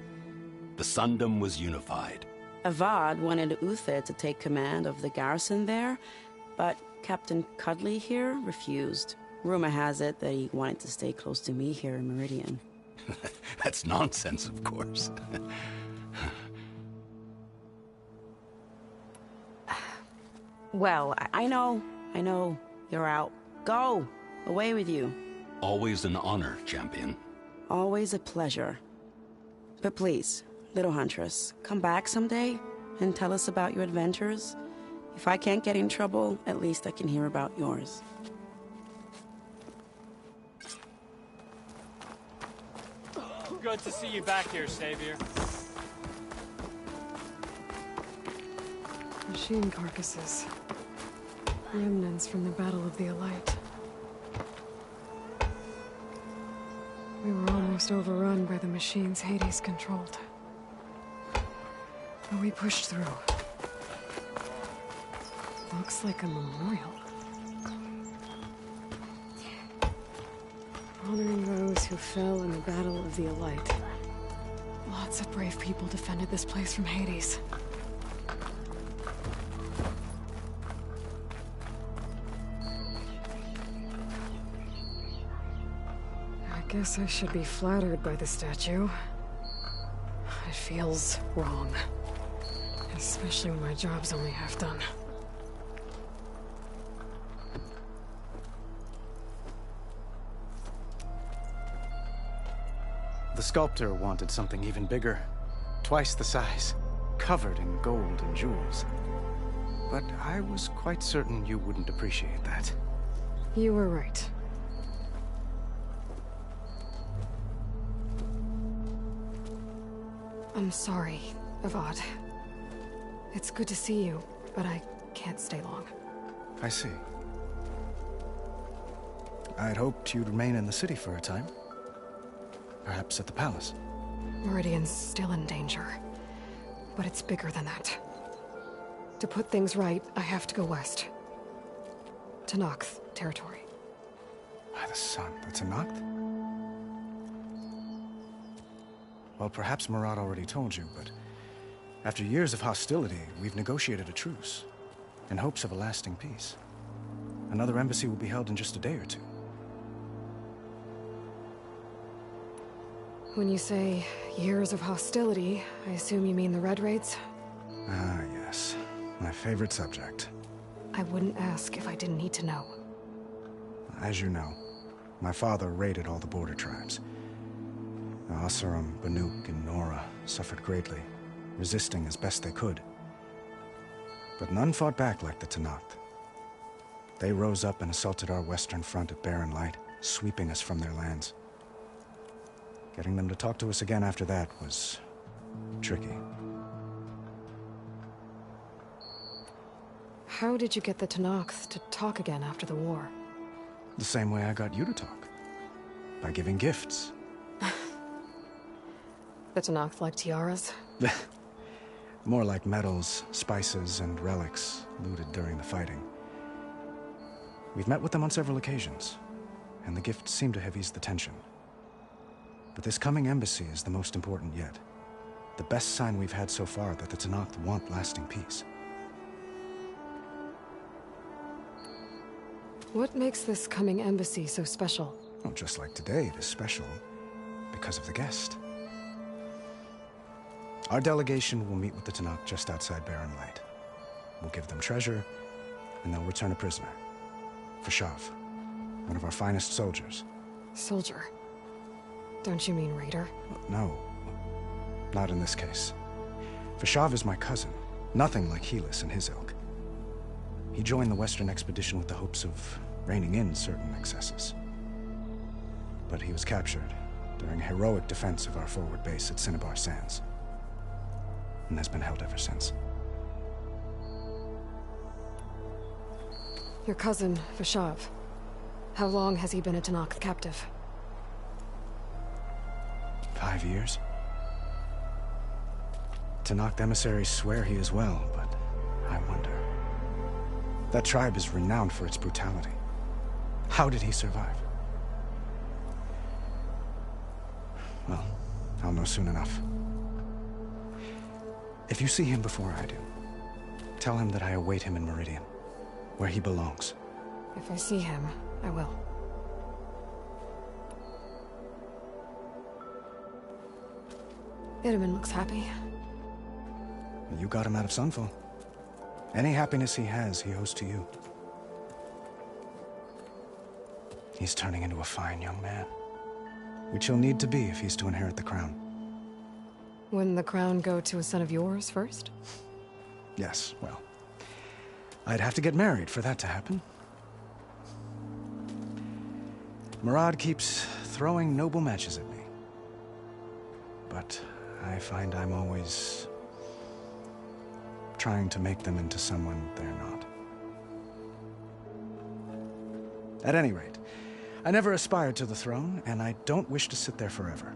The Sundom was unified. Avad wanted Uthid to take command of the garrison there, but Captain Cudley here refused. Rumor has it that he wanted to stay close to me here in Meridian. That's nonsense, of course. Well, I know. You're out. Go! Away with you. Always an honor, champion. Always a pleasure. But please, little Huntress, come back someday and tell us about your adventures. If I can't get in trouble, at least I can hear about yours. Good to see you back here, Savior. Machine carcasses. Remnants from the Battle of the Elite. We were almost overrun by the machines Hades controlled. But we pushed through. Looks like a memorial. Honoring those who fell in the Battle of the Elite. Lots of brave people defended this place from Hades. I guess I should be flattered by the statue. It feels wrong. Especially when my job's only half done. The sculptor wanted something even bigger. Twice the size. Covered in gold and jewels. But I was quite certain you wouldn't appreciate that. You were right. I'm sorry, Avad. It's good to see you, but I can't stay long. I see. I'd hoped you'd remain in the city for a time. Perhaps at the palace. Meridian's still in danger. But it's bigger than that. To put things right, I have to go west. To Noct territory. By the sun, that's a Noct? Well, perhaps Murad already told you, but after years of hostility, we've negotiated a truce, in hopes of a lasting peace. Another embassy will be held in just a day or two. When you say years of hostility, I assume you mean the Red Raids? Ah, yes. My favorite subject. I wouldn't ask if I didn't need to know. As you know, my father raided all the border tribes. The Oseram, Banuk, and Nora suffered greatly, resisting as best they could. But none fought back like the Tenakth. They rose up and assaulted our western front at Barren Light, sweeping us from their lands. Getting them to talk to us again after that was tricky. How did you get the Tenakth to talk again after the war? The same way I got you to talk. By giving gifts. The Tenakth like tiaras? More like medals, spices, and relics looted during the fighting. We've met with them on several occasions, and the gifts seem to have eased the tension. But this coming embassy is the most important yet. The best sign we've had so far that the Tenakth want lasting peace. What makes this coming embassy so special? Oh, just like today, it is special because of the guest. Our delegation will meet with the Tenakth just outside Barren Light. We'll give them treasure, and they'll return a prisoner. Fashav, one of our finest soldiers. Soldier? Don't you mean raider? No, not in this case. Fashav is my cousin, nothing like Helis and his ilk. He joined the Western expedition with the hopes of reining in certain excesses. But he was captured during a heroic defense of our forward base at Cinnabar Sands, and has been held ever since. Your cousin, Fashav. How long has he been a Tenakth captive? 5 years. Tenakth emissaries swear he is well, but I wonder. That tribe is renowned for its brutality. How did he survive? Well, I'll know soon enough. If you see him before I do, tell him that I await him in Meridian, where he belongs. If I see him, I will. Itamen looks happy. You got him out of Sunfall. Any happiness he has, he owes to you. He's turning into a fine young man, which he'll need to be if he's to inherit the crown. Wouldn't the crown go to a son of yours first? Yes, well, I'd have to get married for that to happen. Murad keeps throwing noble matches at me. But I find I'm always trying to make them into someone they're not. At any rate, I never aspired to the throne, and I don't wish to sit there forever.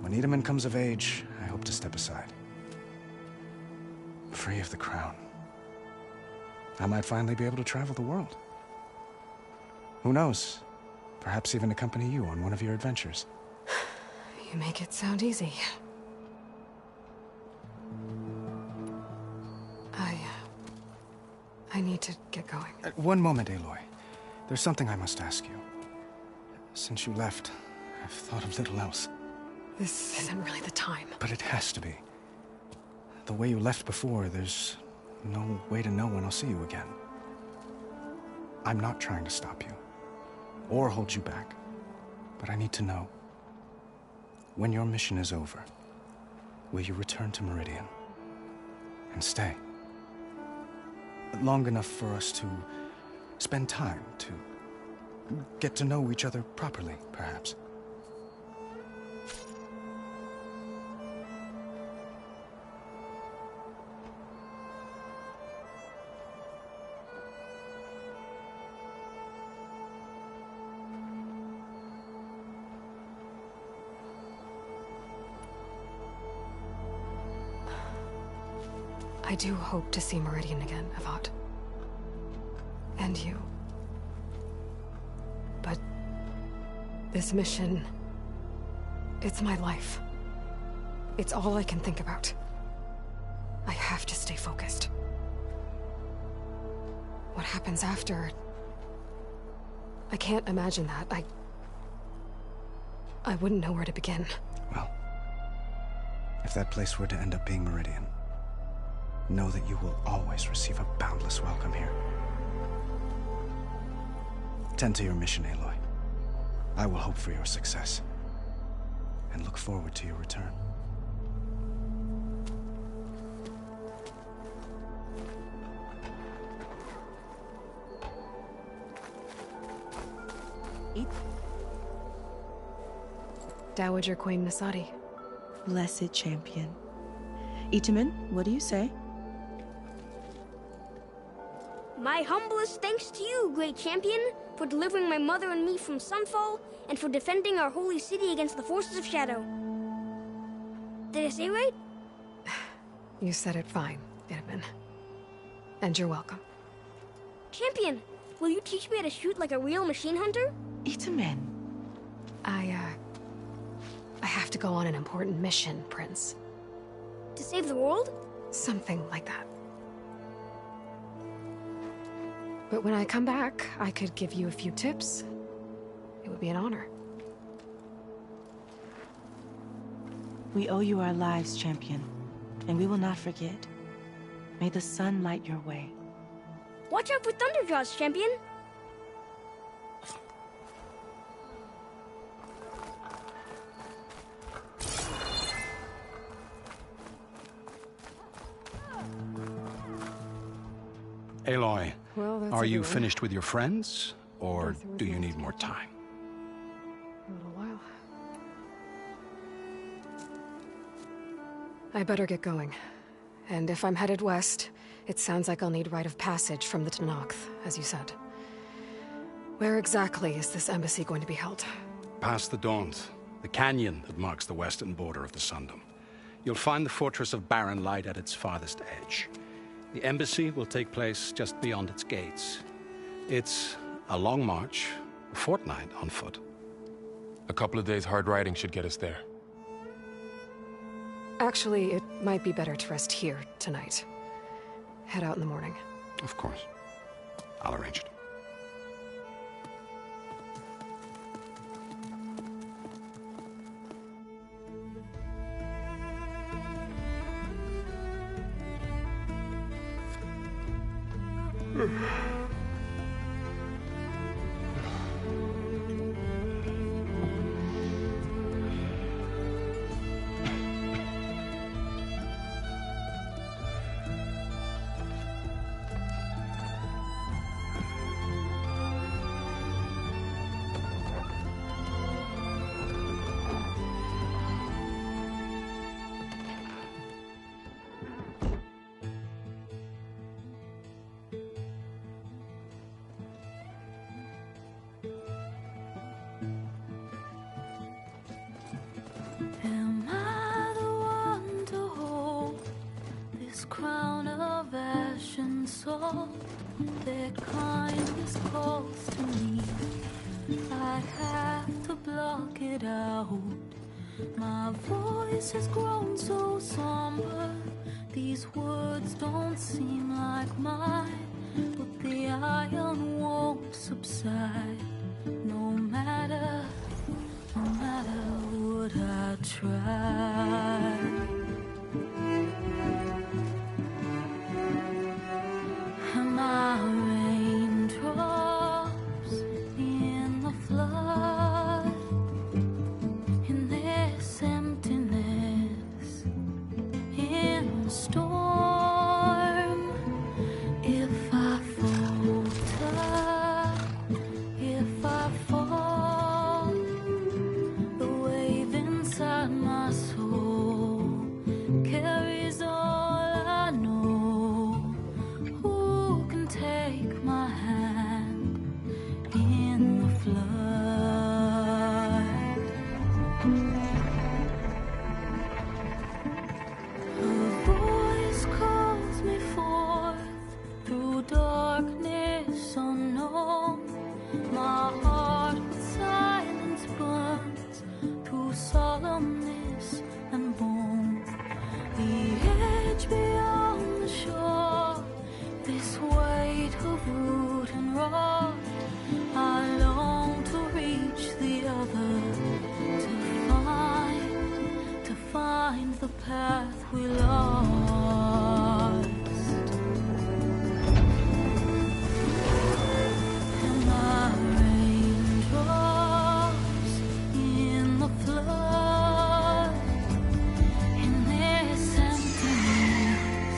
When Itamen comes of age, I hope to step aside. Free of the crown. I might finally be able to travel the world. Who knows? Perhaps even accompany you on one of your adventures. You make it sound easy. I need to get going. One moment, Aloy. There's something I must ask you. Since you left, I've thought of little else. This isn't really the time. But it has to be. The way you left before, there's no way to know when I'll see you again. I'm not trying to stop you, or hold you back. But I need to know, when your mission is over, will you return to Meridian? And stay? Long enough for us to spend time, to get to know each other properly, perhaps. I do hope to see Meridian again, Avad. And you. But this mission, it's my life. It's all I can think about. I have to stay focused. What happens after? I can't imagine that. I wouldn't know where to begin. Well, if that place were to end up being Meridian, know that you will always receive a boundless welcome here. Tend to your mission, Aloy. I will hope for your success, and look forward to your return. Dowager Queen Nasadi. Blessed champion. Itamen, what do you say? My humblest thanks to you, great champion, for delivering my mother and me from Sunfall, and for defending our holy city against the forces of Shadow. Did I say right? You said it fine, Itamen. And you're welcome. Champion, will you teach me how to shoot like a real machine hunter? Itamen. I have to go on an important mission, Prince. To save the world? Something like that. But when I come back, I could give you a few tips. It would be an honor. We owe you our lives, champion, and we will not forget. May the sun light your way. Watch out for Thunderjaws, champion! Aloy, well, are you finished with your friends, or do you need more time? A little while. I better get going. And if I'm headed west, it sounds like I'll need rite of passage from the Tenakth, as you said. Where exactly is this embassy going to be held? Past the Daunt, the canyon that marks the western border of the Sundom. You'll find the fortress of Barren Light at its farthest edge. The embassy will take place just beyond its gates. It's a long march, a fortnight on foot. A couple of days hard riding should get us there. Actually, it might be better to rest here tonight. Head out in the morning. Of course. I'll arrange it. soft, their kindness calls to me. I have to block it out. My voice has grown so somber. These words don't seem like mine, but the iron won't subside. No matter what I try. My raindrops in the flood, in this emptiness, in the storm. If I falter, if I fall, the wave inside my soul carries all I know. Who can take my hand in the flood? Her voice calls me forth through darkness unknown. My heart with silence burns through solemnness and bone. The edge beyond the shore, this weight of root and rod, I long to reach the other, to find the path we lost. And my raindrops in the flood, in this emptiness,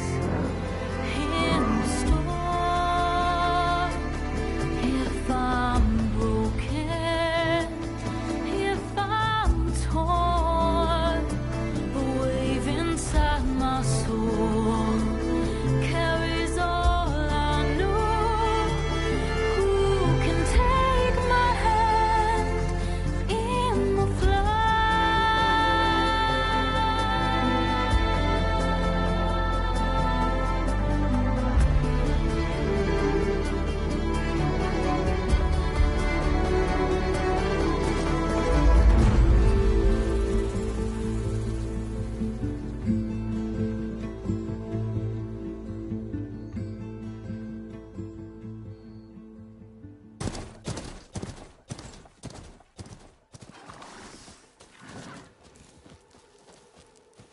in the storm. If I'm broken, if I'm torn, the wave inside my soul carries all I know. Who can take my hand in the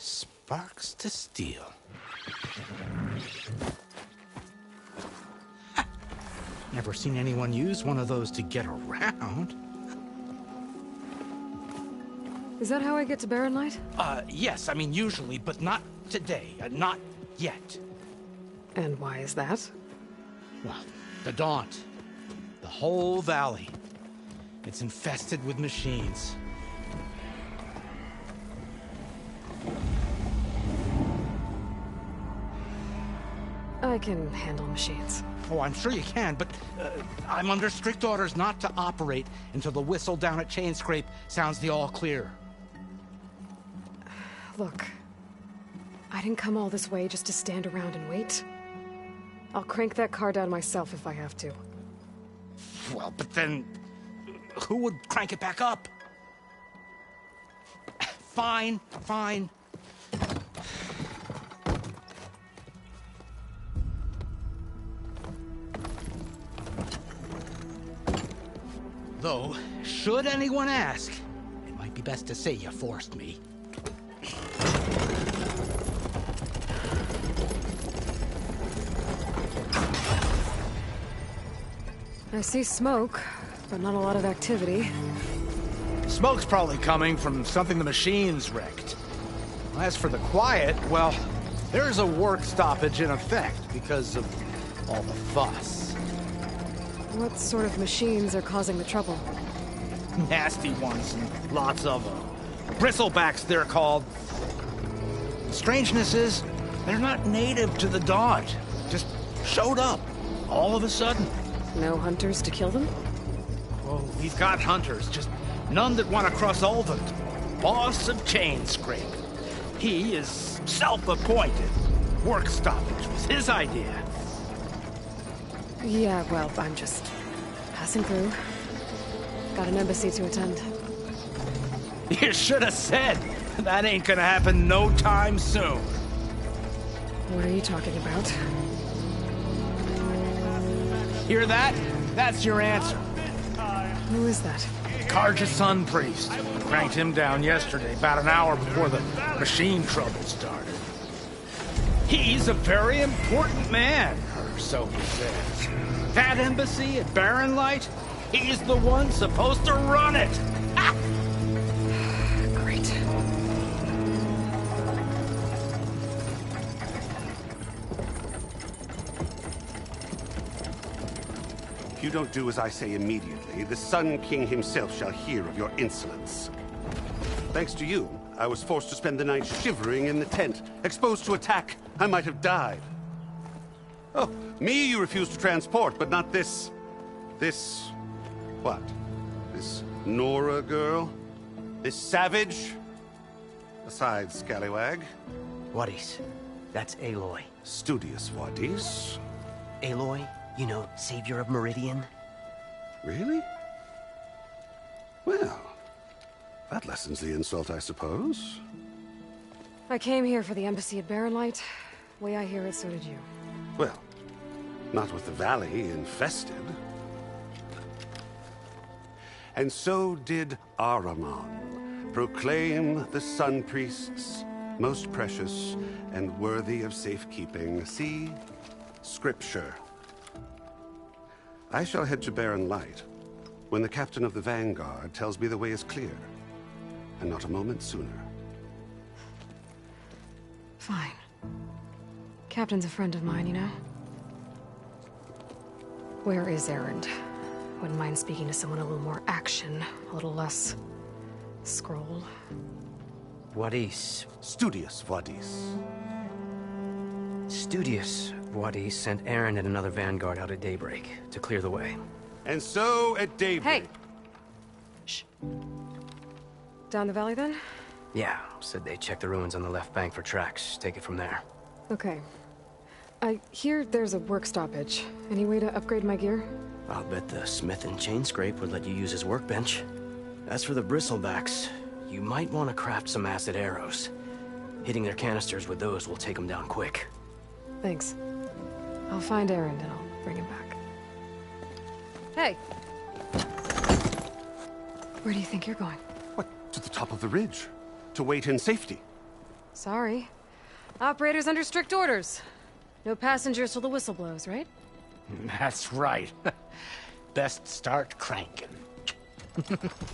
Sparks to steel. Never seen anyone use one of those to get around. Is that how I get to Barren Light? Yes, I mean usually, but not today. Not yet. And why is that? Well, the Daunt. The whole valley. It's infested with machines. I can handle machines. Oh, I'm sure you can, but I'm under strict orders not to operate until the whistle down at Chainscrape sounds the all clear. Look, I didn't come all this way just to stand around and wait. I'll crank that car down myself if I have to. Well, but then who would crank it back up? Fine, fine. Though, should anyone ask, it might be best to say you forced me. I see smoke, but not a lot of activity. Smoke's probably coming from something the machines wrecked. As for the quiet, well, there's a work stoppage in effect because of all the fuss. What sort of machines are causing the trouble? Nasty ones, and lots of them. Bristlebacks, they're called. The strangeness is, they're not native to the Daunt. Just showed up, all of a sudden. No hunters to kill them? Oh, we've got hunters, just none that want to cross Ulvund. Boss of Chainscrape. He is self-appointed. Work stoppage was his idea. Yeah, well, I'm just passing through. Got an embassy to attend. You should have said. That ain't gonna happen no time soon. What are you talking about? Hear that? That's your answer. Who is that? Carja Sun Priest. Cranked him down yesterday, about an hour before the machine trouble started. He's a very important man, or so he says. That embassy at Barren Light, he's the one supposed to run it! Ha! Great. If you don't do as I say immediately, the Sun King himself shall hear of your insolence. Thanks to you, I was forced to spend the night shivering in the tent. Exposed to attack, I might have died. Oh, me you refuse to transport, but not this... what? This Nora girl? This savage? Aside, scallywag. Wadis. That's Aloy. Studious Wadis. Aloy, you know, savior of Meridian. Really? Well, that lessens the insult, I suppose. I came here for the embassy at Barren Light. Way I hear it, so did you. Well, not with the valley infested. And so did Ahriman, proclaim the Sun Priests most precious and worthy of safekeeping. See? Scripture. I shall head to Barren Light when the captain of the Vanguard tells me the way is clear, and not a moment sooner. Fine. Captain's a friend of mine, you know? Where is Erend? Wouldn't mind speaking to someone a little more action, a little less... scroll. Wadis. Studious Wadis. Studious Wadis sent Erend and another Vanguard out at daybreak to clear the way. And so at daybreak... Hey! Shh. Down the valley, then? Yeah, said they checked the ruins on the left bank for tracks. Take it from there. Okay. I hear there's a work stoppage. Any way to upgrade my gear? I'll bet the Smith and Chainscrape would let you use his workbench. As for the Bristlebacks, you might want to craft some acid arrows. Hitting their canisters with those will take them down quick. Thanks. I'll find Erend and I'll bring him back. Hey! Where do you think you're going? What? To the top of the ridge. To wait in safety. Sorry. Operator's under strict orders. No passengers till the whistle blows, right? That's right. Best start cranking.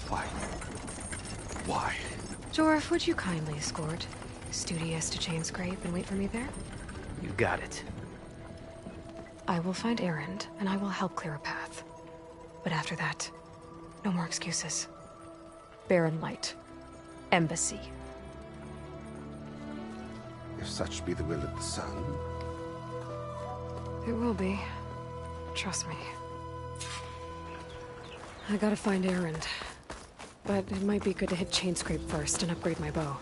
Why? Why? Jorf, would you kindly escort Studious to Chainscrape and wait for me there? You got it. I will find Erend, and I will help clear a path. But after that, no more excuses. Barren Light. Embassy. If such be the will of the sun. It will be. Trust me. I gotta find Erend. But it might be good to hit Chainscrape first and upgrade my bow.